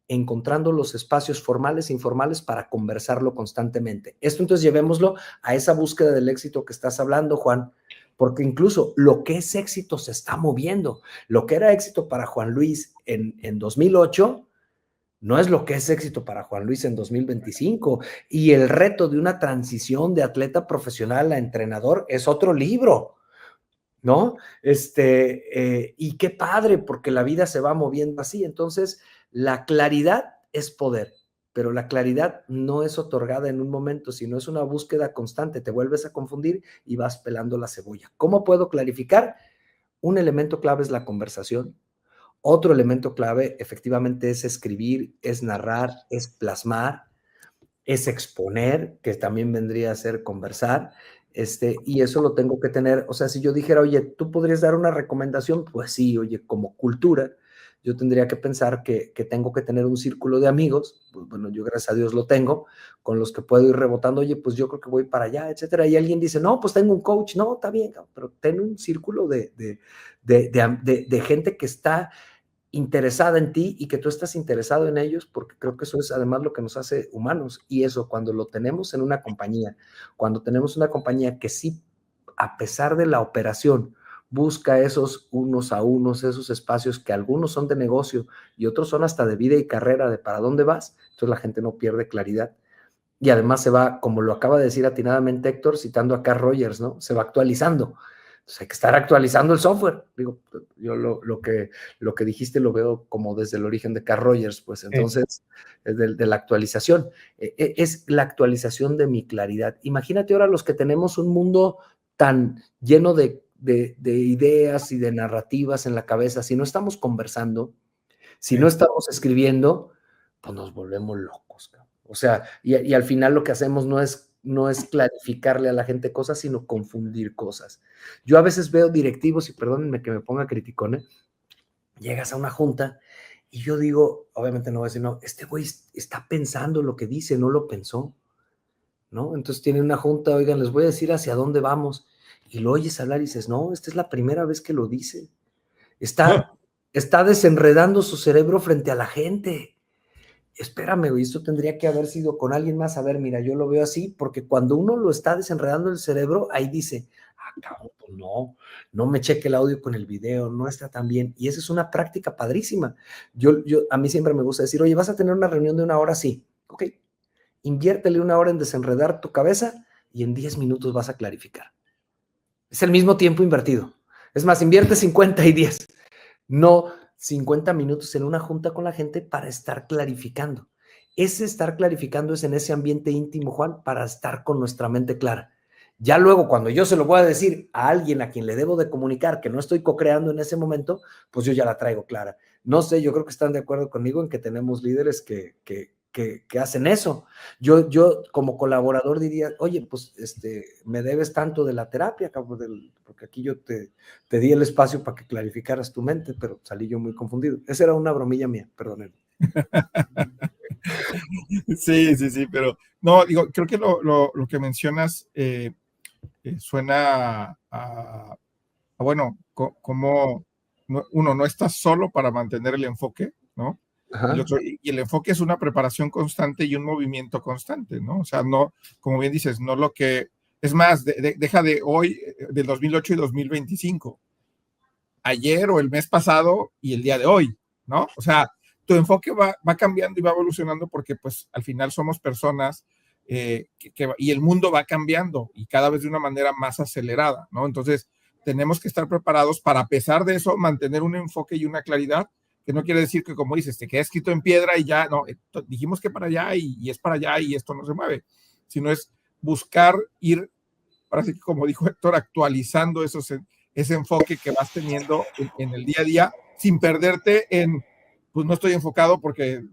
encontrando los espacios formales e informales para conversarlo constantemente. Esto entonces llevémoslo a esa búsqueda del éxito que estás hablando, Juan, porque incluso lo que es éxito se está moviendo. Lo que era éxito para Juan Luis en 2008 no es lo que es éxito para Juan Luis en 2025. Y el reto de una transición de atleta profesional a entrenador es otro libro, ¿no? Y qué padre, porque la vida se va moviendo así. Entonces, la claridad es poder, pero la claridad no es otorgada en un momento, sino es una búsqueda constante. Te vuelves a confundir y vas pelando la cebolla. ¿Cómo puedo clarificar? Un elemento clave es la conversación. Otro elemento clave efectivamente es escribir, es narrar, es plasmar, es exponer, que también vendría a ser conversar, y eso lo tengo que tener. O sea, si yo dijera, oye, ¿tú podrías dar una recomendación? Pues sí, oye, como cultura, yo tendría que pensar que tengo que tener un círculo de amigos, pues bueno, yo gracias a Dios lo tengo, con los que puedo ir rebotando, oye, pues yo creo que voy para allá, etcétera. Y alguien dice, no, pues tengo un coach. No, está bien, pero ten un círculo de gente que está interesada en ti y que tú estás interesado en ellos, porque creo que eso es además lo que nos hace humanos. Y eso cuando lo tenemos en una compañía, cuando tenemos una compañía que sí, a pesar de la operación, busca esos unos a unos, esos espacios que algunos son de negocio y otros son hasta de vida y carrera, de para dónde vas, entonces la gente no pierde claridad. Y además se va, como lo acaba de decir atinadamente Héctor, citando a Carl Rogers, ¿no? Se va actualizando. Entonces hay que estar actualizando el software. Digo, yo lo que dijiste lo veo como desde el origen de Carl Rogers, pues entonces es de la actualización. Es la actualización de mi claridad. Imagínate ahora los que tenemos un mundo tan lleno de ideas y de narrativas en la cabeza, si no estamos conversando, si no estamos escribiendo, pues nos volvemos locos, cabrón. O sea, y al final lo que hacemos no es clarificarle a la gente cosas, sino confundir cosas. Yo a veces veo directivos, y perdónenme que me ponga criticón, llegas a una junta y yo digo, obviamente no voy a decir, no, este güey está pensando lo que dice, no lo pensó, ¿no? Entonces tiene una junta, oigan, les voy a decir hacia dónde vamos, y lo oyes hablar y dices, no, esta es la primera vez que lo dice. Está desenredando su cerebro frente a la gente. Espérame, güey, esto tendría que haber sido con alguien más. A ver, mira, yo lo veo así, porque cuando uno lo está desenredando el cerebro, ahí dice, cabrón, pues no me cheque el audio con el video, no está tan bien. Y esa es una práctica padrísima. A mí siempre me gusta decir, oye, vas a tener una reunión de 1 hora, sí, ok, inviértele 1 hora en desenredar tu cabeza y en 10 minutos vas a clarificar. Es el mismo tiempo invertido. Es más, invierte 50 y 10. No 50 minutos en una junta con la gente para estar clarificando. Ese estar clarificando es en ese ambiente íntimo, Juan, para estar con nuestra mente clara. Ya luego, cuando yo se lo voy a decir a alguien a quien le debo de comunicar que no estoy co-creando en ese momento, pues yo ya la traigo clara. No sé, yo creo que están de acuerdo conmigo en que tenemos líderes que hacen eso. Yo como colaborador diría, oye, pues me debes tanto de la terapia, porque aquí yo te di el espacio para que clarificaras tu mente, pero salí yo muy confundido. Esa era una bromilla mía, perdónenme. Sí, pero no, digo, creo que lo que mencionas suena a bueno, como uno no está solo para mantener el enfoque, ¿no? Y el enfoque es una preparación constante y un movimiento constante, ¿no? O sea, no, como bien dices, no lo que, es más, deja de hoy, del 2008 y 2025, ayer o el mes pasado y el día de hoy, ¿no? O sea, tu enfoque va cambiando y va evolucionando porque pues al final somos personas y el mundo va cambiando y cada vez de una manera más acelerada, ¿no? Entonces, tenemos que estar preparados para, a pesar de eso, mantener un enfoque y una claridad, que no quiere decir que, como dices, te queda escrito en piedra y ya, no, dijimos que para allá y es para allá y esto no se mueve, sino es buscar ir, ahora sí que como dijo Héctor, actualizando ese enfoque que vas teniendo en el día a día, sin perderte en, pues no estoy enfocado porque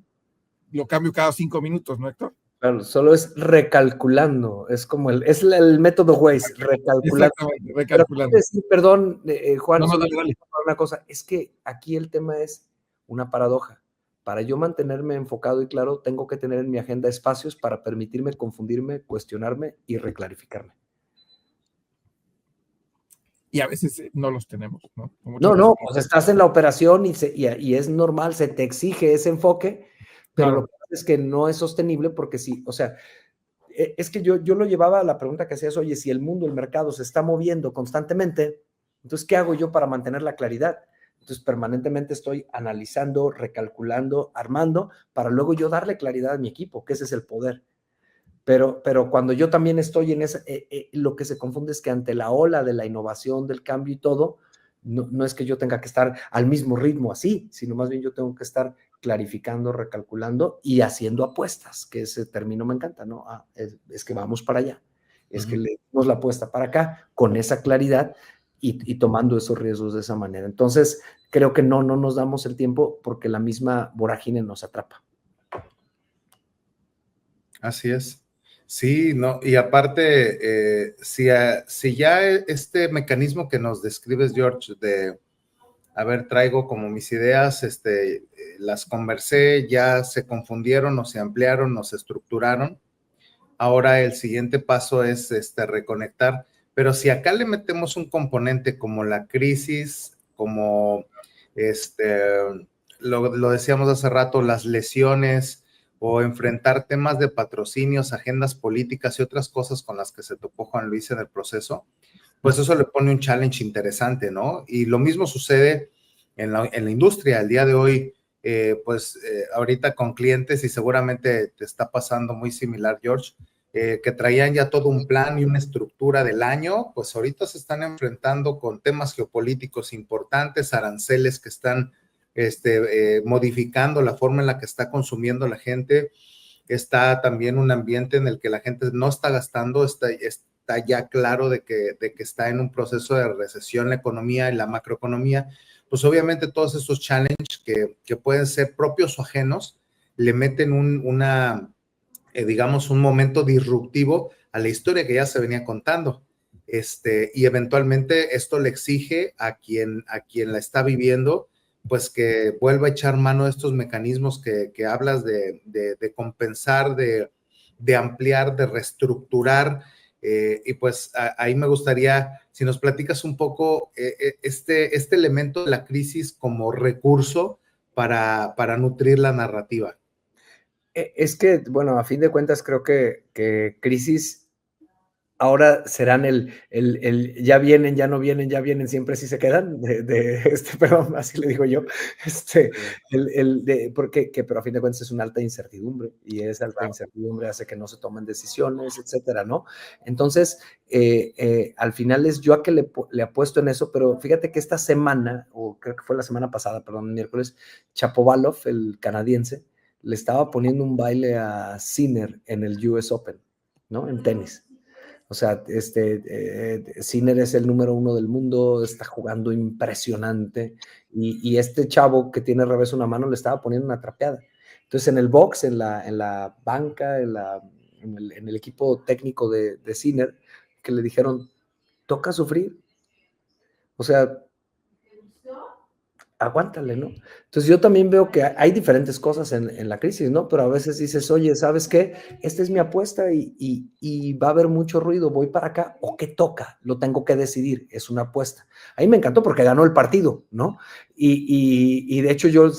lo cambio cada 5 minutos, ¿no, Héctor? Claro, solo es recalculando, es como el método Waze, recalculando. Exactamente, recalculando. Decir, perdón, Juan, no, dale. Una cosa, es que aquí el tema es una paradoja. Para yo mantenerme enfocado y claro, tengo que tener en mi agenda espacios para permitirme confundirme, cuestionarme y reclarificarme. Y a veces no los tenemos, ¿no? No, pues estás en la operación y es normal, se te exige ese enfoque, pero lo que pasa es que no es sostenible porque sí, o sea, es que yo lo llevaba a la pregunta que hacías, oye, si el mundo, el mercado se está moviendo constantemente, entonces, ¿qué hago yo para mantener la claridad? Entonces, permanentemente estoy analizando, recalculando, armando, para luego yo darle claridad a mi equipo, que ese es el poder. Pero cuando yo también estoy en esa, lo que se confunde es que ante la ola de la innovación, del cambio y todo, no es que yo tenga que estar al mismo ritmo así, sino más bien yo tengo que estar clarificando, recalculando y haciendo apuestas, que ese término me encanta, ¿no? Es que vamos para allá, es que le dimos la apuesta para acá con esa claridad y tomando esos riesgos de esa manera. Entonces, creo que no nos damos el tiempo porque la misma vorágine nos atrapa. Así es. Sí, no, y aparte, si ya este mecanismo que nos describes, George, de, a ver, traigo como mis ideas, las conversé, ya se confundieron o se ampliaron o se estructuraron, ahora el siguiente paso es reconectar, pero si acá le metemos un componente como la crisis, como lo decíamos hace rato, las lesiones o enfrentar temas de patrocinios, agendas políticas y otras cosas con las que se topó Juan Luis en el proceso, pues eso le pone un challenge interesante, ¿no? Y lo mismo sucede en la industria. El día de hoy, ahorita con clientes, y seguramente te está pasando muy similar, George, que traían ya todo un plan y una estructura del año, pues ahorita se están enfrentando con temas geopolíticos importantes, aranceles que están modificando la forma en la que está consumiendo la gente. Está también un ambiente en el que la gente no está gastando, está ya claro de que está en un proceso de recesión la economía y la macroeconomía. Pues obviamente todos esos challenges que pueden ser propios o ajenos le meten digamos, un momento disruptivo a la historia que ya se venía contando. Y eventualmente esto le exige a quien la está viviendo, pues que vuelva a echar mano de estos mecanismos que hablas de compensar, de ampliar, de reestructurar. Y pues ahí me gustaría, si nos platicas un poco este elemento de la crisis como recurso para nutrir la narrativa. Es que, bueno, a fin de cuentas creo que crisis ahora serán ya vienen, ya no vienen, ya vienen, siempre sí se quedan, perdón, así le digo yo, pero a fin de cuentas es una alta incertidumbre, y esa alta incertidumbre hace que no se tomen decisiones, etcétera, ¿no? Entonces, al final es yo a que le apuesto en eso, pero fíjate que esta semana, o creo que fue la semana pasada, perdón, miércoles, Shapovalov, el canadiense, le estaba poniendo un baile a Sinner en el US Open, ¿no? En tenis. O sea, Sinner es el número 1 del mundo, está jugando impresionante, y este chavo que tiene revés una mano le estaba poniendo una trapeada. Entonces, en el box, en la banca, en el equipo técnico de Sinner, que le dijeron, toca sufrir. O sea, aguántale, ¿no? Entonces yo también veo que hay diferentes cosas en la crisis, ¿no? Pero a veces dices, oye, ¿sabes qué? Esta es mi apuesta y va a haber mucho ruido, voy para acá, ¿o qué toca? Lo tengo que decidir, es una apuesta. Ahí me encantó porque ganó el partido, ¿no? Y de hecho yo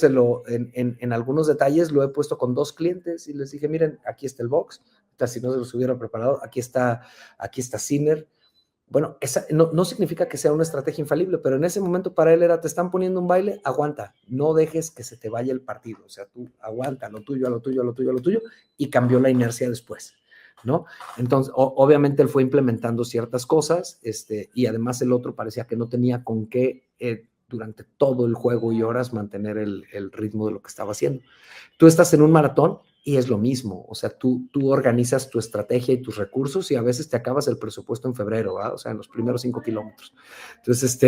en algunos detalles lo he puesto con 2 clientes y les dije, miren, aquí está el box, si no se los hubiera preparado, aquí está Sinner. Bueno, no significa que sea una estrategia infalible, pero en ese momento para él era, te están poniendo un baile, aguanta, no dejes que se te vaya el partido, o sea, tú aguanta lo tuyo, y cambió la inercia después, ¿no? Entonces, obviamente él fue implementando ciertas cosas, y además el otro parecía que no tenía con qué durante todo el juego y horas mantener el ritmo de lo que estaba haciendo. Tú estás en un maratón, y es lo mismo, o sea, tú organizas tu estrategia y tus recursos y a veces te acabas el presupuesto en febrero, ¿verdad? O sea, en los primeros 5 kilómetros. Entonces,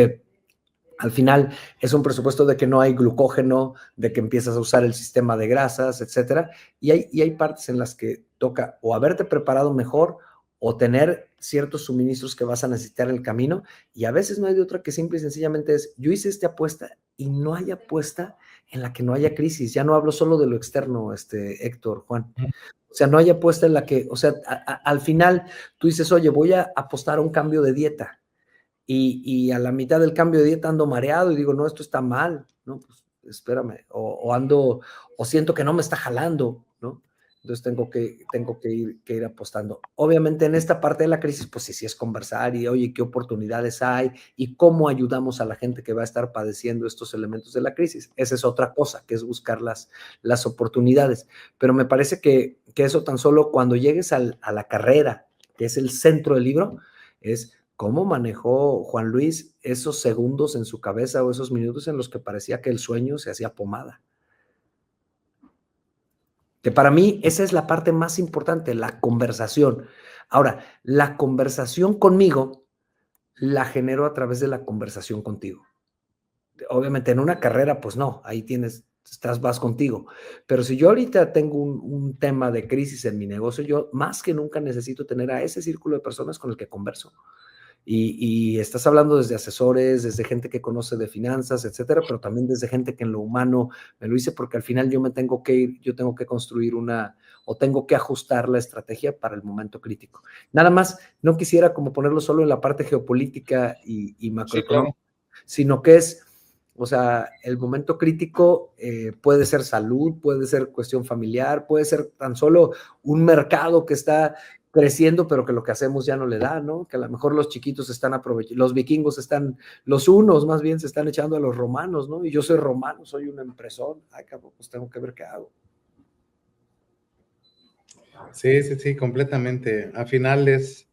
al final es un presupuesto de que no hay glucógeno, de que empiezas a usar el sistema de grasas, etcétera, y hay partes en las que toca o haberte preparado mejor o tener ciertos suministros que vas a necesitar en el camino, y a veces no hay de otra que simple y sencillamente es, yo hice esta apuesta y no hay apuesta en la que no haya crisis. Ya no hablo solo de lo externo, Héctor, Juan. O sea, no hay apuesta en la que, o sea, al final tú dices, oye, voy a apostar a un cambio de dieta, y a la mitad del cambio de dieta ando mareado y digo, no, esto está mal, ¿no? Pues espérame, o siento que no me está jalando, ¿no? Entonces tengo que ir apostando. Obviamente en esta parte de la crisis, pues sí es conversar y, oye, ¿qué oportunidades hay? Y cómo ayudamos a la gente que va a estar padeciendo estos elementos de la crisis. Esa es otra cosa, que es buscar las oportunidades. Pero me parece que eso tan solo cuando llegues a la carrera, que es el centro del libro, es cómo manejó Juan Luis esos segundos en su cabeza o esos minutos en los que parecía que el sueño se hacía pomada. Que para mí esa es la parte más importante, la conversación. Ahora, la conversación conmigo la genero a través de la conversación contigo. Obviamente en una carrera, pues no, ahí vas contigo. Pero si yo ahorita tengo un tema de crisis en mi negocio, yo más que nunca necesito tener a ese círculo de personas con el que converso. Y estás hablando desde asesores, desde gente que conoce de finanzas, etcétera, pero también desde gente que en lo humano me lo hice, porque al final yo me tengo que ir, yo tengo que construir o tengo que ajustar la estrategia para el momento crítico. Nada más, no quisiera como ponerlo solo en la parte geopolítica y macroeconómica, sino que es O sea, el momento crítico puede ser salud, puede ser cuestión familiar, puede ser tan solo un mercado que está creciendo, pero que lo que hacemos ya no le da, ¿no? Que a lo mejor los chiquitos están aprovechando, los vikingos están, los unos más bien se están echando a los romanos, ¿no? Y yo soy romano, soy un empresón, ay, cabrón, pues tengo que ver qué hago. Sí, completamente. Al final es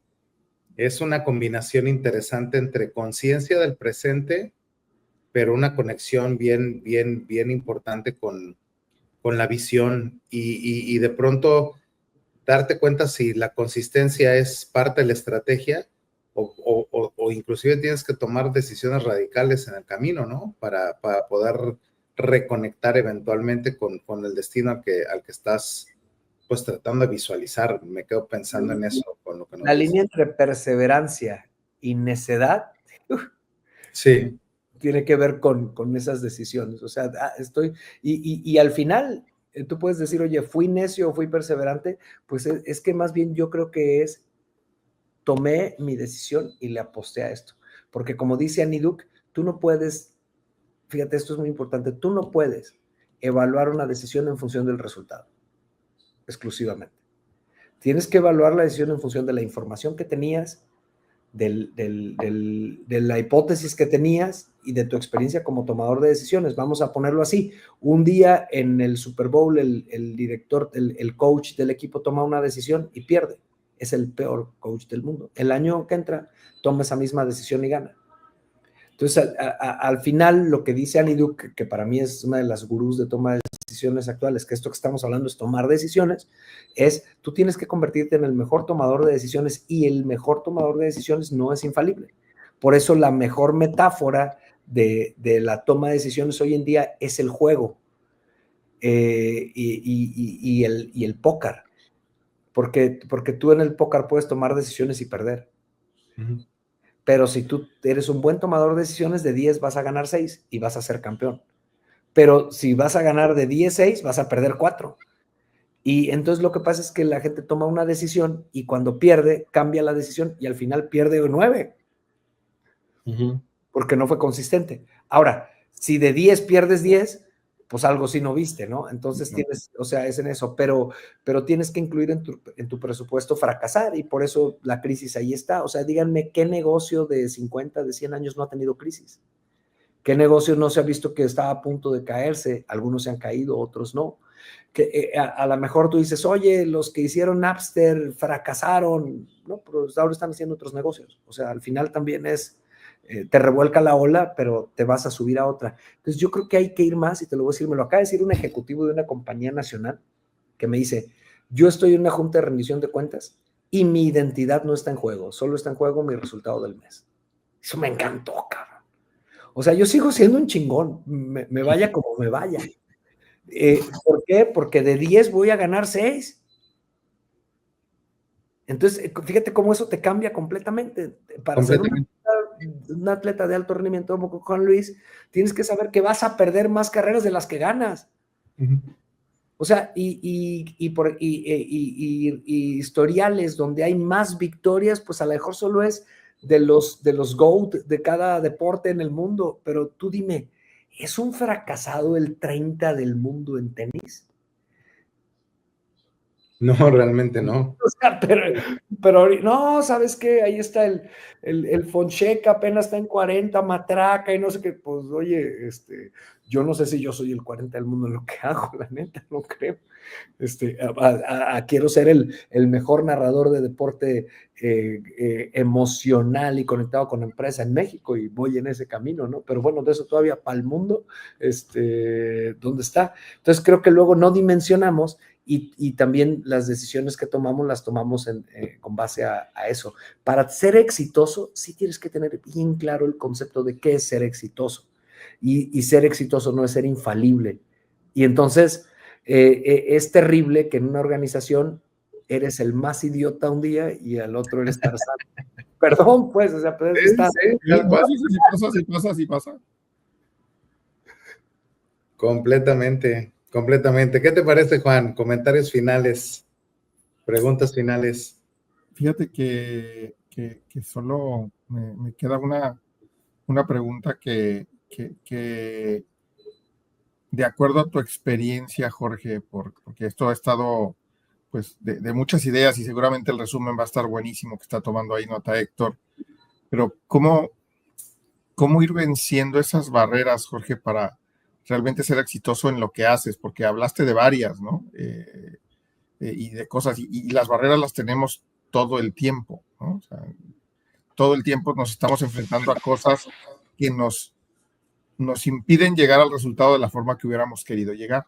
una combinación interesante entre conciencia del presente, pero una conexión bien importante con la visión y de pronto darte cuenta si la consistencia es parte de la estrategia o inclusive tienes que tomar decisiones radicales en el camino, ¿no? Para poder reconectar eventualmente con el destino al que estás pues tratando de visualizar. Me quedo pensando en eso con lo que nos La dices. línea entre perseverancia y necedad Sí. tiene que ver con esas decisiones. O sea, y al final tú puedes decir, oye, fui necio o fui perseverante, pues es que más bien yo creo que tomé mi decisión y le aposté a esto. Porque como dice Annie Duke, tú no puedes, fíjate, esto es muy importante, tú no puedes evaluar una decisión en función del resultado, exclusivamente. Tienes que evaluar la decisión en función de la información que tenías, de la hipótesis que tenías y de tu experiencia como tomador de decisiones. Vamos a ponerlo así. Un día en el Super Bowl, el director, el coach del equipo toma una decisión y pierde. Es el peor coach del mundo. El año que entra, toma esa misma decisión y gana. Entonces, al final, lo que dice Annie Duke, que para mí es una de las gurús de toma de decisiones actuales, que esto que estamos hablando es tomar decisiones, es tú tienes que convertirte en el mejor tomador de decisiones y el mejor tomador de decisiones no es infalible. Por eso la mejor metáfora de la toma de decisiones hoy en día es el juego y el póker. Porque tú en el póker puedes tomar decisiones y perder. Uh-huh. Pero si tú eres un buen tomador de decisiones, de 10 vas a ganar 6 y vas a ser campeón. Pero si vas a ganar de 10, 6, vas a perder 4. Y entonces lo que pasa es que la gente toma una decisión y cuando pierde, cambia la decisión y al final pierde 9. Uh-huh. Porque no fue consistente. Ahora, si de 10 pierdes 10, pues algo sí no viste, ¿no? Entonces tienes, o sea, es en eso, pero tienes que incluir en tu presupuesto fracasar y por eso la crisis ahí está. O sea, díganme, ¿qué negocio de 50, de 100 años no ha tenido crisis? ¿Qué negocio no se ha visto que estaba a punto de caerse? Algunos se han caído, otros no. Que a lo mejor tú dices, oye, los que hicieron Napster fracasaron, ¿no? Pero ahora están haciendo otros negocios. O sea, al final también es... te revuelca la ola, pero te vas a subir a otra. Entonces yo creo que hay que ir más, y te lo voy a decir, me lo acaba de decir un ejecutivo de una compañía nacional que me dice, yo estoy en una junta de rendición de cuentas y mi identidad no está en juego, solo está en juego mi resultado del mes. Eso me encantó, cabrón. O sea, yo sigo siendo un chingón, me vaya como me vaya. ¿Por qué? Porque de 10 voy a ganar 6. Entonces, fíjate cómo eso te cambia completamente. Para ser un atleta de alto rendimiento como Juan Luis, tienes que saber que vas a perder más carreras de las que ganas. Uh-huh. O sea, y historiales donde hay más victorias, pues a lo mejor solo es de los GOAT de cada deporte en el mundo. Pero tú dime, ¿es un fracasado el 30 del mundo en tenis? No, realmente no. O sea, pero no, ¿sabes qué? Ahí está el Fonseca, apenas está en 40, matraca y no sé qué. Pues, oye, yo no sé si yo soy el 40 del mundo en lo que hago, la neta, no creo. Quiero ser el mejor narrador de deporte emocional y conectado con la empresa en México y voy en ese camino, ¿no? Pero bueno, de eso todavía para el mundo, ¿dónde está? Entonces creo que luego no dimensionamos y también las decisiones que tomamos las tomamos con base a eso. Para ser exitoso, sí tienes que tener bien claro el concepto de qué es ser exitoso. Y ser exitoso no es ser infalible. Y entonces es terrible que en una organización eres el más idiota un día y al otro eres Tarzán. Perdón, pues, o sea, pues está. Sí pasa. Completamente. ¿Qué te parece, Juan? Comentarios finales, preguntas finales. Fíjate que solo me queda una pregunta que que de acuerdo a tu experiencia, Jorge, porque esto ha estado pues de muchas ideas y seguramente el resumen va a estar buenísimo que está tomando ahí nota Héctor, pero ¿cómo ir venciendo esas barreras, Jorge, para realmente ser exitoso en lo que haces? Porque hablaste de varias, ¿no? Y de cosas, y las barreras las tenemos todo el tiempo, ¿no? O sea, todo el tiempo nos estamos enfrentando a cosas que nos impiden llegar al resultado de la forma que hubiéramos querido llegar,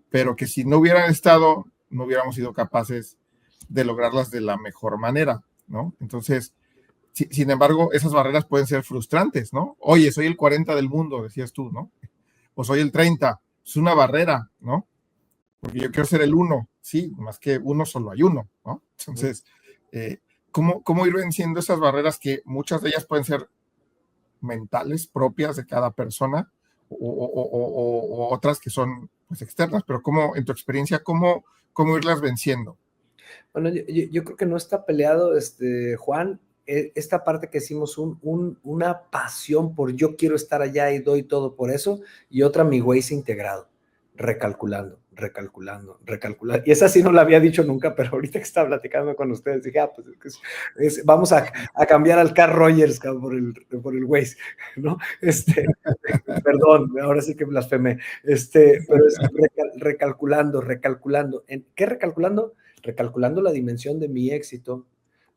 pero que si no hubieran estado, no hubiéramos sido capaces de lograrlas de la mejor manera, ¿no? Entonces, sin embargo, esas barreras pueden ser frustrantes, ¿no? Oye, soy el 40 del mundo, decías tú, ¿no? O soy el 30, es una barrera, ¿no? Porque yo quiero ser el 1, sí, más que uno solo hay uno, ¿no? Entonces, ¿cómo ir venciendo esas barreras que muchas de ellas pueden ser mentales propias de cada persona o otras que son pues externas, pero en tu experiencia, ¿cómo irlas venciendo? Bueno, yo creo que no está peleado, Juan, esta parte que decimos una pasión por yo quiero estar allá y doy todo por eso, y otra mi Waze integrado, recalculando. Y esa sí no la había dicho nunca, pero ahorita que estaba platicando con ustedes dije, pues vamos a cambiar al Carl Rogers por el Waze, ¿no? Perdón, ahora sí que blasfemé, pero es recalculando. ¿En qué recalculando? Recalculando la dimensión de mi éxito.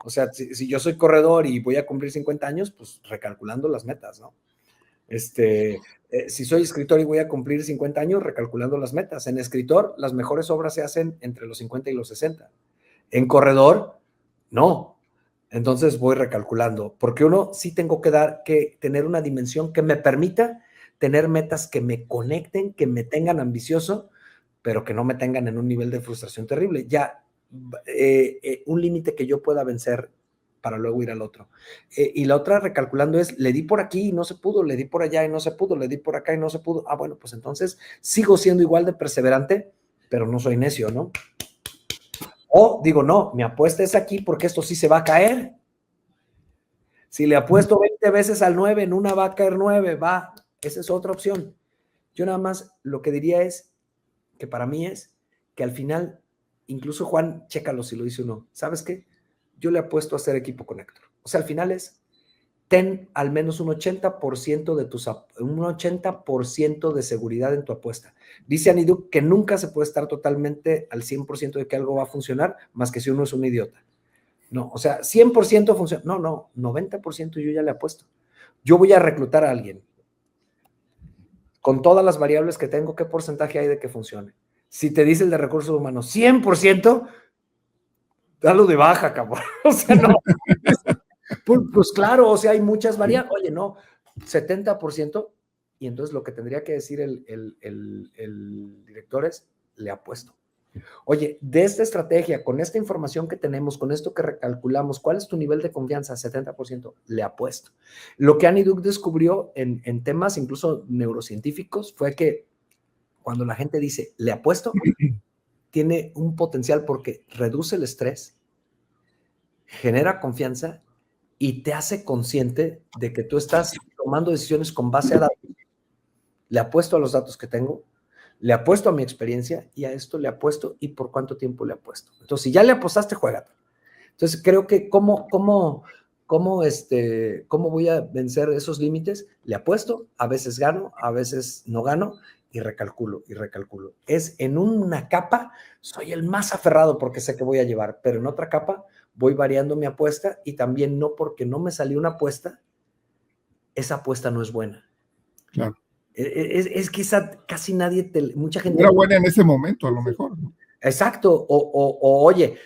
O sea, si yo soy corredor y voy a cumplir 50 años, pues recalculando las metas, ¿no? Si soy escritor y voy a cumplir 50 años, recalculando las metas. En escritor, las mejores obras se hacen entre los 50 y los 60. En corredor, no. Entonces voy recalculando, porque uno sí tengo que tener una dimensión que me permita tener metas que me conecten, que me tengan ambicioso, pero que no me tengan en un nivel de frustración terrible. Ya, un límite que yo pueda vencer para luego ir al otro. Y la otra, recalculando, es, le di por aquí y no se pudo, le di por allá y no se pudo, le di por acá y no se pudo. Bueno, pues entonces sigo siendo igual de perseverante, pero no soy necio, ¿no? O digo, no, mi apuesta es aquí porque esto sí se va a caer. Si le apuesto 20 veces al 9, en una va a caer 9, va. Esa es otra opción. Yo nada más lo que diría es, que para mí es, que al final, incluso Juan, chécalo si lo dice uno, ¿sabes qué? Yo le apuesto a hacer equipo con Héctor. O sea, al final es, ten al menos un 80% un 80% de seguridad en tu apuesta. Dice Aniduk que nunca se puede estar totalmente al 100% de que algo va a funcionar, más que si uno es un idiota. No, o sea, 100% funciona. No, 90% yo ya le apuesto. Yo voy a reclutar a alguien. Con todas las variables que tengo, ¿qué porcentaje hay de que funcione? Si te dice el de recursos humanos, 100%, dalo de baja, cabrón. O sea, no. Pues claro, o sea, hay muchas variables. Oye, no, 70%, y entonces lo que tendría que decir el director es, le apuesto. Oye, de esta estrategia, con esta información que tenemos, con esto que recalculamos, ¿cuál es tu nivel de confianza? 70%, le apuesto. Lo que Annie Duke descubrió en temas incluso neurocientíficos fue que cuando la gente dice, le apuesto, tiene un potencial porque reduce el estrés, genera confianza y te hace consciente de que tú estás tomando decisiones con base a datos. Le apuesto a los datos que tengo, le apuesto a mi experiencia y a esto le apuesto y por cuánto tiempo le apuesto. Entonces, si ya le apostaste, juégate. Entonces, creo que ¿cómo voy a vencer esos límites? Le apuesto, a veces gano, a veces no gano y recalculo. Es en una capa, soy el más aferrado porque sé que voy a llevar, pero en otra capa voy variando mi apuesta y también no porque no me salió una apuesta, esa apuesta no es buena. Claro. Es que casi nadie, mucha gente... Era buena en ese momento, a lo mejor, ¿no? Exacto, oye,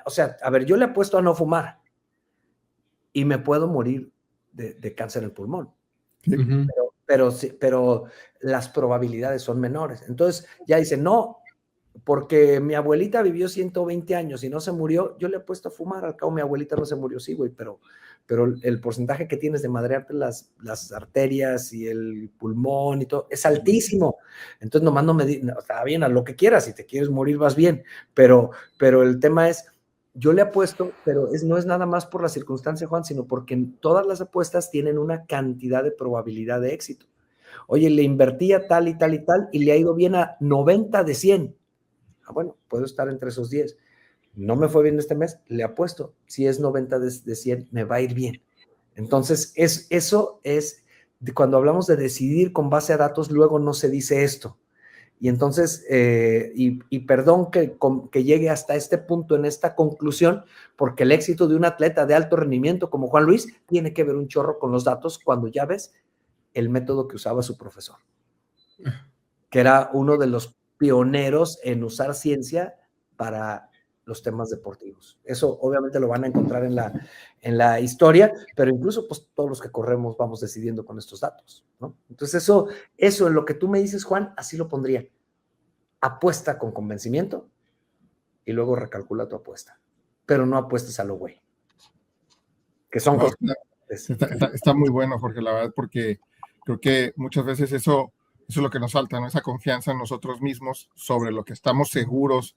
o sea, a ver, yo le apuesto a no fumar y me puedo morir de cáncer en el pulmón. Sí. Pero las probabilidades son menores. Entonces ya dicen, no, porque mi abuelita vivió 120 años y no se murió, yo le he puesto a fumar, al cabo mi abuelita no se murió, sí, güey, pero el porcentaje que tienes de madrearte las arterias y el pulmón y todo es altísimo. Entonces nomás no me está bien, a lo que quieras, si te quieres morir vas bien, pero el tema es, yo le apuesto, pero no es nada más por la circunstancia, Juan, sino porque todas las apuestas tienen una cantidad de probabilidad de éxito. Oye, le invertía tal y tal y tal y le ha ido bien a 90 de 100. Ah, bueno, puedo estar entre esos 10. No me fue bien este mes, le apuesto. Si es 90 de 100, me va a ir bien. Entonces, eso es, cuando hablamos de decidir con base a datos, luego no se dice esto. Y entonces, y perdón que llegue hasta este punto en esta conclusión, porque el éxito de un atleta de alto rendimiento como Juan Luis tiene que ver un chorro con los datos cuando ya ves el método que usaba su profesor, que era uno de los pioneros en usar ciencia para los temas deportivos. Eso obviamente lo van a encontrar en la historia, pero incluso pues todos los que corremos vamos decidiendo con estos datos, ¿no? Entonces eso en lo que tú me dices, Juan, así lo pondría. Apuesta con convencimiento y luego recalcula tu apuesta, pero no apuestes a lo güey, que son cosas. Está muy bueno, Jorge, la verdad, porque creo que muchas veces eso es lo que nos falta, ¿no? Esa confianza en nosotros mismos sobre lo que estamos seguros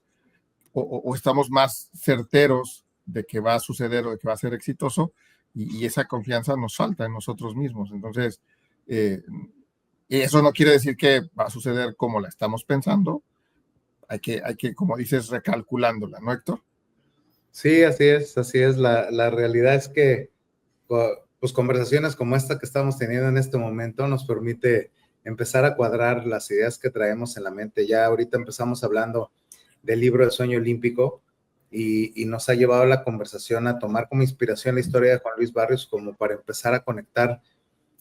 o estamos más certeros de que va a suceder o de que va a ser exitoso, y esa confianza nos falta en nosotros mismos. Entonces, y eso no quiere decir que va a suceder como la estamos pensando. Hay que, como dices, recalculándola, ¿no, Héctor? Sí, así es, así es. La realidad es que pues conversaciones como esta que estamos teniendo en este momento nos permite empezar a cuadrar las ideas que traemos en la mente. Ya ahorita empezamos hablando del libro El Sueño Olímpico y nos ha llevado la conversación a tomar como inspiración la historia de Juan Luis Barrios como para empezar a conectar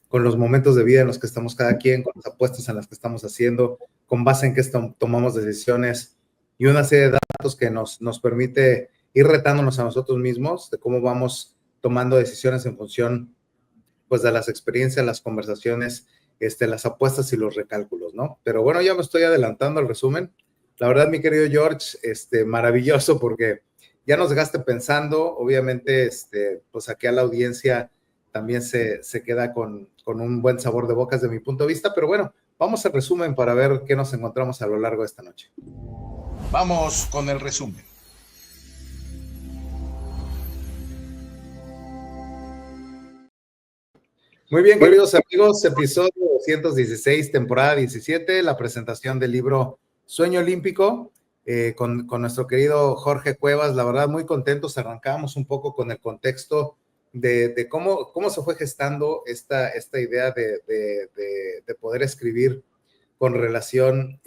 con los momentos de vida en los que estamos cada quien, con las apuestas en las que estamos haciendo, con base en que tomamos decisiones y una serie de datos que nos permite ir retándonos a nosotros mismos de cómo vamos tomando decisiones en función pues de las experiencias, las conversaciones, las apuestas y los recálculos, ¿no? Pero bueno, ya me estoy adelantando al resumen. La verdad, mi querido George, maravilloso porque ya nos dejaste pensando, obviamente, pues aquí a la audiencia también se queda con un buen sabor de boca desde mi punto de vista, pero bueno, vamos al resumen para ver qué nos encontramos a lo largo de esta noche. Vamos con el resumen. Muy bien, queridos amigos, episodio 216, temporada 17, la presentación del libro Sueño Olímpico, con nuestro querido Jorge Cuevas. La verdad, muy contentos. Arrancamos un poco con el contexto de cómo se fue gestando esta idea de poder escribir con relación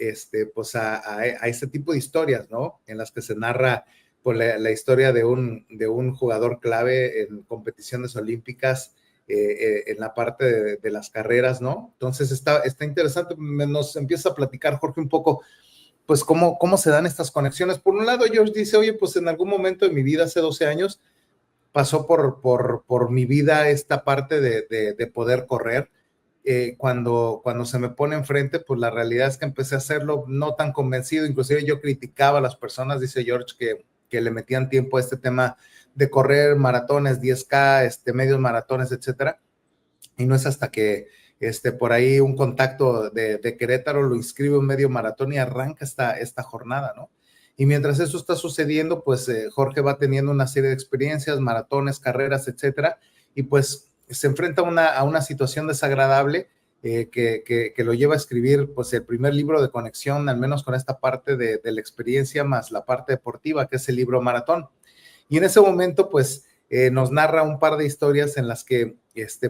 pues a este tipo de historias, ¿no? En las que se narra pues, la historia de un jugador clave en competiciones olímpicas, en la parte de las carreras, ¿no? Entonces está interesante. Nos empieza a platicar Jorge un poco, pues cómo se dan estas conexiones. Por un lado, George dice, oye, pues en algún momento de mi vida, hace 12 años, pasó por mi vida esta parte de poder correr. Cuando se me pone enfrente, pues la realidad es que empecé a hacerlo no tan convencido. Inclusive yo criticaba a las personas, dice George, que le metían tiempo a este tema de correr maratones, 10K, medios maratones, etcétera. Y no es hasta que por ahí un contacto de Querétaro lo inscribe un medio maratón y arranca esta jornada, ¿no? Y mientras eso está sucediendo, pues Jorge va teniendo una serie de experiencias, maratones, carreras, etcétera, y pues se enfrenta a una situación desagradable que lo lleva a escribir pues el primer libro de conexión, al menos con esta parte de la experiencia más la parte deportiva, que es el libro Maratón. Y en ese momento pues nos narra un par de historias en las que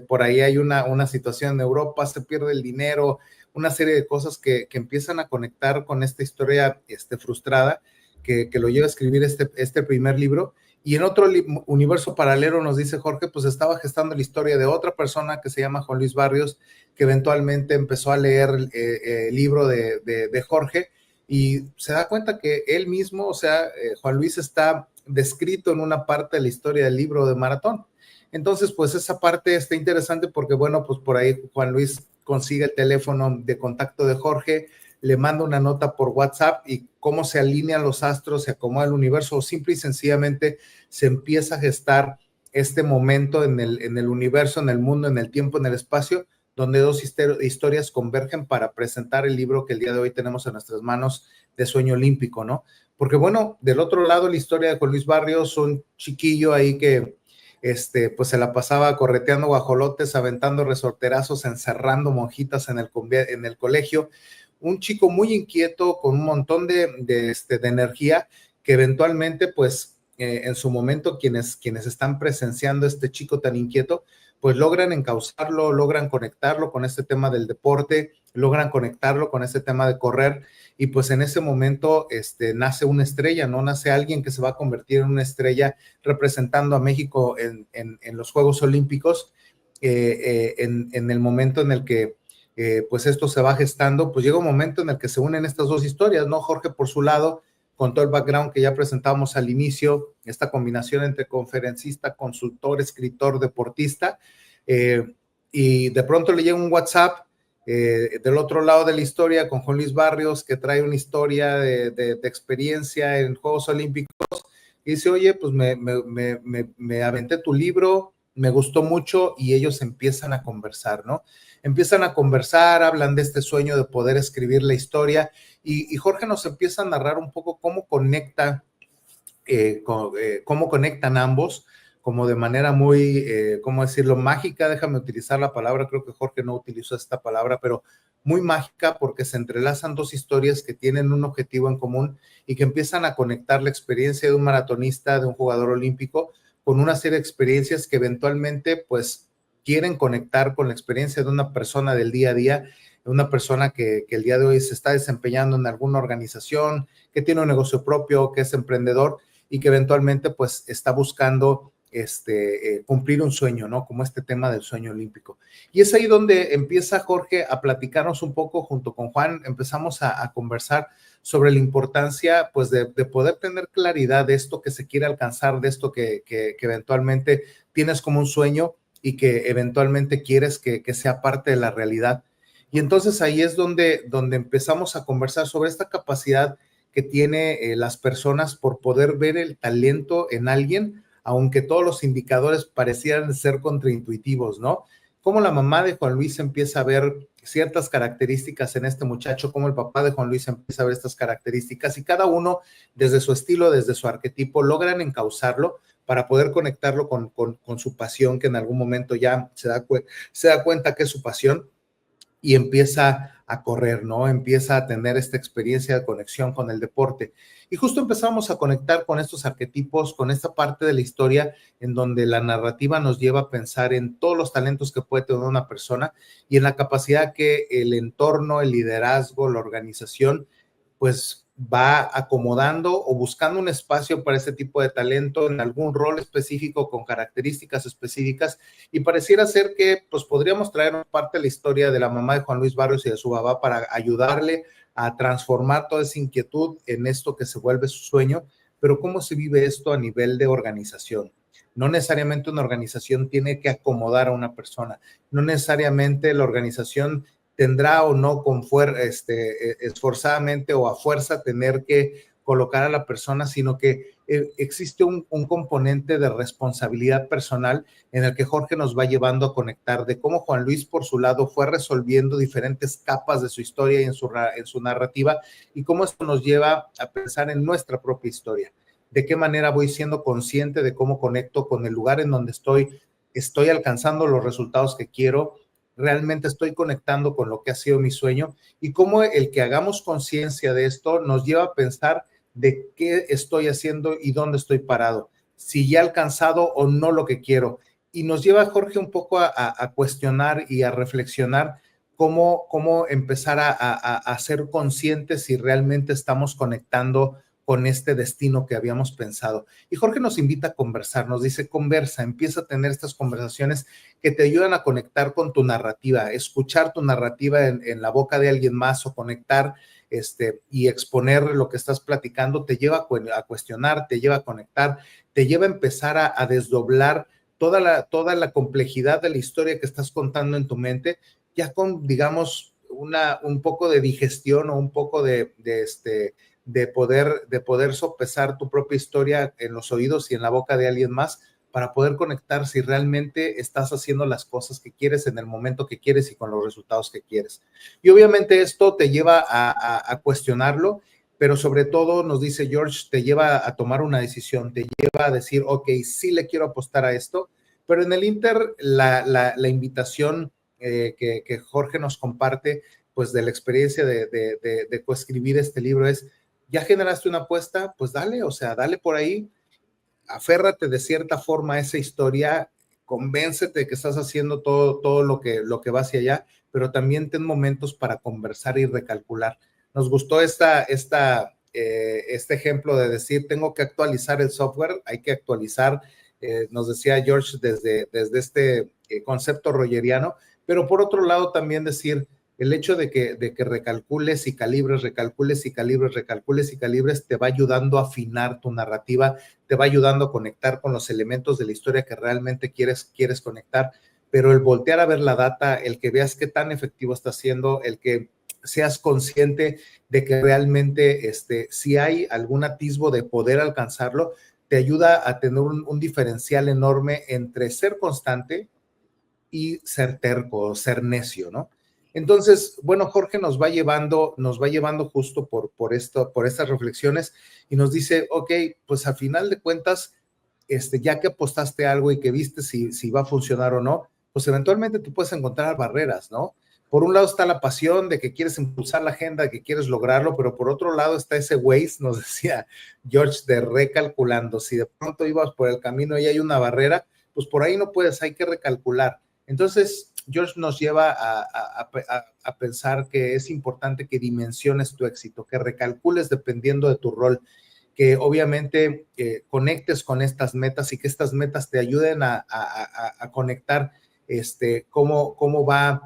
por ahí hay una situación en Europa, se pierde el dinero, una serie de cosas que empiezan a conectar con esta historia frustrada que lo lleva a escribir este primer libro. Y en otro universo paralelo, nos dice Jorge, pues estaba gestando la historia de otra persona que se llama Juan Luis Barrios, que eventualmente empezó a leer el libro de Jorge y se da cuenta que él mismo, o sea, Juan Luis está descrito en una parte de la historia del libro de Maratón. Entonces, pues esa parte está interesante porque, bueno, pues por ahí Juan Luis consigue el teléfono de contacto de Jorge, le manda una nota por WhatsApp y cómo se alinean los astros, se acomoda el universo, o simple y sencillamente se empieza a gestar este momento en el universo, en el mundo, en el tiempo, en el espacio, donde dos historias convergen para presentar el libro que el día de hoy tenemos en nuestras manos de Sueño Olímpico, ¿no? Porque bueno, del otro lado la historia de Juan Luis Barrios, un chiquillo ahí que pues se la pasaba correteando guajolotes, aventando resorterazos, encerrando monjitas en el colegio, un chico muy inquieto con un montón de energía que eventualmente pues en su momento quienes están presenciando a este chico tan inquieto pues logran encauzarlo, logran conectarlo con este tema del deporte, logran conectarlo con este tema de correr y pues en ese momento nace una estrella, ¿no? Nace alguien que se va a convertir en una estrella representando a México en los Juegos Olímpicos en el momento en el que pues esto se va gestando, pues llega un momento en el que se unen estas dos historias, ¿no? Jorge por su lado, con todo el background que ya presentábamos al inicio, esta combinación entre conferencista, consultor, escritor, deportista, y de pronto le llega un WhatsApp del otro lado de la historia con Juan Luis Barrios, que trae una historia de experiencia en Juegos Olímpicos, y dice, oye, pues me aventé tu libro, me gustó mucho, y ellos empiezan a conversar, ¿no? Empiezan a conversar, hablan de este sueño de poder escribir la historia, y Jorge nos empieza a narrar un poco cómo conectan ambos, como de manera muy, ¿cómo decirlo?, mágica, déjame utilizar la palabra, creo que Jorge no utilizó esta palabra, pero muy mágica porque se entrelazan dos historias que tienen un objetivo en común y que empiezan a conectar la experiencia de un maratonista, de un jugador olímpico, con una serie de experiencias que eventualmente, pues, quieren conectar con la experiencia de una persona del día a día, una persona que el día de hoy se está desempeñando en alguna organización, que tiene un negocio propio, que es emprendedor y que eventualmente pues está buscando cumplir un sueño, ¿no? Como este tema del sueño olímpico. Y es ahí donde empieza Jorge a platicarnos un poco junto con Juan, empezamos a conversar sobre la importancia pues de poder tener claridad de esto que se quiere alcanzar, de esto que eventualmente tienes como un sueño y que eventualmente quieres que sea parte de la realidad. Y entonces ahí es donde empezamos a conversar sobre esta capacidad que tiene las personas por poder ver el talento en alguien, aunque todos los indicadores parecieran ser contraintuitivos, ¿no? Cómo la mamá de Juan Luis empieza a ver ciertas características en este muchacho, cómo el papá de Juan Luis empieza a ver estas características y cada uno desde su estilo, desde su arquetipo, logran encauzarlo para poder conectarlo con su pasión, que en algún momento ya se da cuenta que es su pasión y empieza a correr, ¿no? Empieza a tener esta experiencia de conexión con el deporte. Y justo empezamos a conectar con estos arquetipos, con esta parte de la historia en donde la narrativa nos lleva a pensar en todos los talentos que puede tener una persona y en la capacidad que el entorno, el liderazgo, la organización, pues va acomodando o buscando un espacio para ese tipo de talento en algún rol específico con características específicas y pareciera ser que pues podríamos traer parte de la historia de la mamá de Juan Luis Barrios y de su papá para ayudarle a transformar toda esa inquietud en esto que se vuelve su sueño, pero ¿cómo se vive esto a nivel de organización? No necesariamente una organización tiene que acomodar a una persona, no necesariamente la organización tendrá o no esforzadamente o a fuerza tener que colocar a la persona, sino que existe un componente de responsabilidad personal en el que Jorge nos va llevando a conectar de cómo Juan Luis por su lado fue resolviendo diferentes capas de su historia y en su narrativa y cómo esto nos lleva a pensar en nuestra propia historia. De qué manera voy siendo consciente de cómo conecto con el lugar en donde estoy alcanzando los resultados que quiero, realmente estoy conectando con lo que ha sido mi sueño y cómo el que hagamos conciencia de esto nos lleva a pensar de qué estoy haciendo y dónde estoy parado, si ya he alcanzado o no lo que quiero. Y nos lleva, Jorge, un poco a cuestionar y a reflexionar cómo empezar a ser conscientes si realmente estamos conectando con este destino que habíamos pensado. Y Jorge nos invita a conversar, nos dice, conversa, empieza a tener estas conversaciones que te ayudan a conectar con tu narrativa, escuchar tu narrativa en la boca de alguien más o conectar y exponer lo que estás platicando, te lleva a cuestionar, te lleva a conectar, te lleva a empezar a desdoblar toda la complejidad de la historia que estás contando en tu mente, ya con, digamos, un poco de digestión o un poco de poder sopesar tu propia historia en los oídos y en la boca de alguien más para poder conectar si realmente estás haciendo las cosas que quieres en el momento que quieres y con los resultados que quieres. Y obviamente esto te lleva a cuestionarlo, pero sobre todo, nos dice George, te lleva a tomar una decisión, te lleva a decir, ok, sí le quiero apostar a esto, pero en el Inter, la invitación que Jorge nos comparte, pues de la experiencia de coescribir este libro es, ya generaste una apuesta, pues dale, o sea, dale por ahí, aférrate de cierta forma a esa historia, convéncete de que estás haciendo todo lo que va hacia allá, pero también ten momentos para conversar y recalcular. Nos gustó este ejemplo de decir, tengo que actualizar el software, hay que actualizar, nos decía George desde este concepto rogeriano, pero por otro lado también decir, el hecho de que recalcules y calibres, recalcules y calibres, recalcules y calibres, te va ayudando a afinar tu narrativa, te va ayudando a conectar con los elementos de la historia que realmente quieres conectar, pero el voltear a ver la data, el que veas qué tan efectivo está siendo, el que seas consciente de que realmente si hay algún atisbo de poder alcanzarlo, te ayuda a tener un diferencial enorme entre ser constante y ser terco, ser necio, ¿no? Entonces, bueno, Jorge nos va llevando justo por estas reflexiones y nos dice, ok, pues al final de cuentas, ya que apostaste algo y que viste si va a funcionar o no, pues eventualmente tú puedes encontrar barreras, ¿no? Por un lado está la pasión de que quieres impulsar la agenda, que quieres lograrlo, pero por otro lado está ese Waze, nos decía George, de recalculando. Si de pronto ibas por el camino y hay una barrera, pues por ahí no puedes, hay que recalcular. Entonces, George nos lleva a pensar que es importante que dimensiones tu éxito, que recalcules dependiendo de tu rol, que obviamente conectes con estas metas y que estas metas te ayuden a conectar cómo vas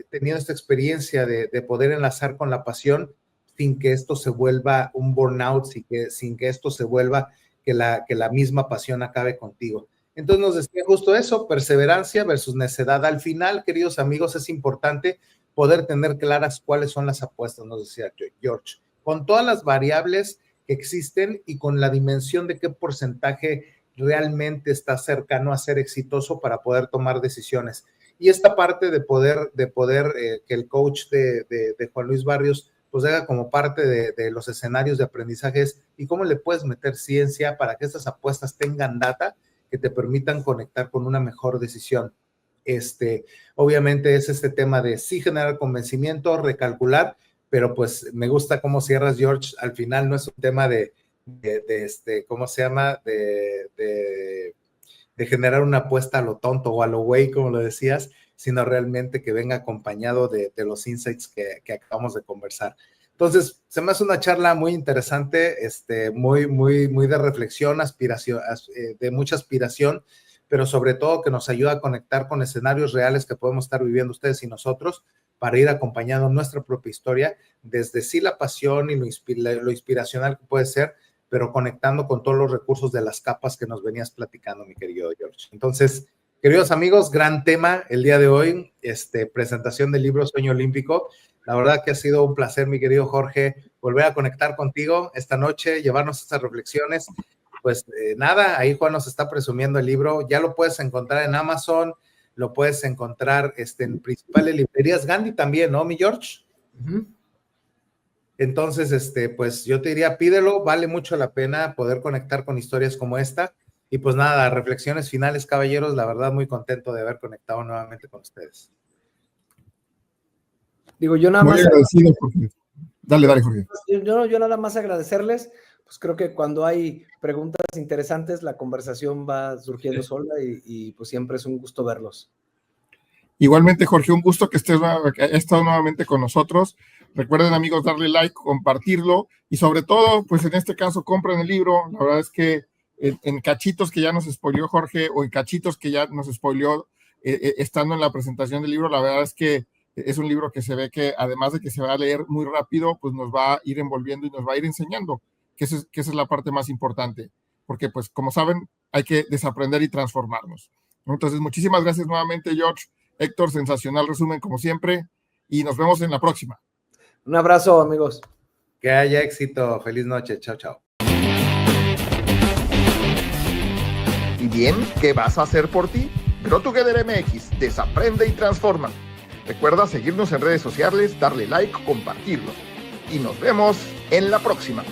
teniendo esta experiencia de poder enlazar con la pasión sin que esto se vuelva un burnout, sin que esto se vuelva que la misma pasión acabe contigo. Entonces nos decía justo eso, perseverancia versus necedad. Al final, queridos amigos, es importante poder tener claras cuáles son las apuestas, nos decía George, con todas las variables que existen y con la dimensión de qué porcentaje realmente está cercano a ser exitoso para poder tomar decisiones. Y esta parte de poder que el coach de Juan Luis Barrios pues haga como parte de los escenarios de aprendizajes y cómo le puedes meter ciencia para que estas apuestas tengan data que te permitan conectar con una mejor decisión. Obviamente es este tema de sí generar convencimiento, recalcular, pero pues me gusta cómo cierras, George. Al final no es un tema ¿cómo se llama? De generar una apuesta a lo tonto o a lo güey, como lo decías, sino realmente que venga acompañado de los insights que acabamos de conversar. Entonces, se me hace una charla muy interesante, muy de reflexión, aspiración, de mucha aspiración, pero sobre todo que nos ayuda a conectar con escenarios reales que podemos estar viviendo ustedes y nosotros para ir acompañando nuestra propia historia, desde sí la pasión y lo inspiracional que puede ser, pero conectando con todos los recursos de las capas que nos venías platicando, mi querido George. Entonces, queridos amigos, gran tema el día de hoy, presentación del libro Sueño Olímpico. La verdad que ha sido un placer, mi querido Jorge, volver a conectar contigo esta noche, llevarnos estas reflexiones. Pues nada, ahí Juan nos está presumiendo el libro. Ya lo puedes encontrar en Amazon, lo puedes encontrar en principales librerías. Gandhi también, ¿no, mi George? Uh-huh. Entonces, pues yo te diría, pídelo, vale mucho la pena poder conectar con historias como esta. Y pues nada, reflexiones finales, caballeros. La verdad, muy contento de haber conectado nuevamente con ustedes. Digo, yo nada muy más... agradecido, Jorge. Dale, Jorge. Yo nada más agradecerles, pues creo que cuando hay preguntas interesantes, la conversación va surgiendo sola y pues siempre es un gusto verlos. Igualmente, Jorge, un gusto que estés estado nuevamente con nosotros. Recuerden, amigos, darle like, compartirlo y sobre todo, pues en este caso, compren el libro. La verdad es que en cachitos que ya nos spoileó Jorge o en cachitos que ya nos spoileó estando en la presentación del libro, la verdad es que es un libro que se ve que además de que se va a leer muy rápido, pues nos va a ir envolviendo y nos va a ir enseñando, que esa es la parte más importante, porque pues como saben, hay que desaprender y transformarnos. Entonces, muchísimas gracias nuevamente, George. Héctor, sensacional resumen como siempre y nos vemos en la próxima. Un abrazo, amigos. Que haya éxito. Feliz noche. Chao, chao. Bien, ¿qué vas a hacer por ti? Grow Together MX, desaprende y transforma. Recuerda seguirnos en redes sociales, darle like, compartirlo. Y nos vemos en la próxima.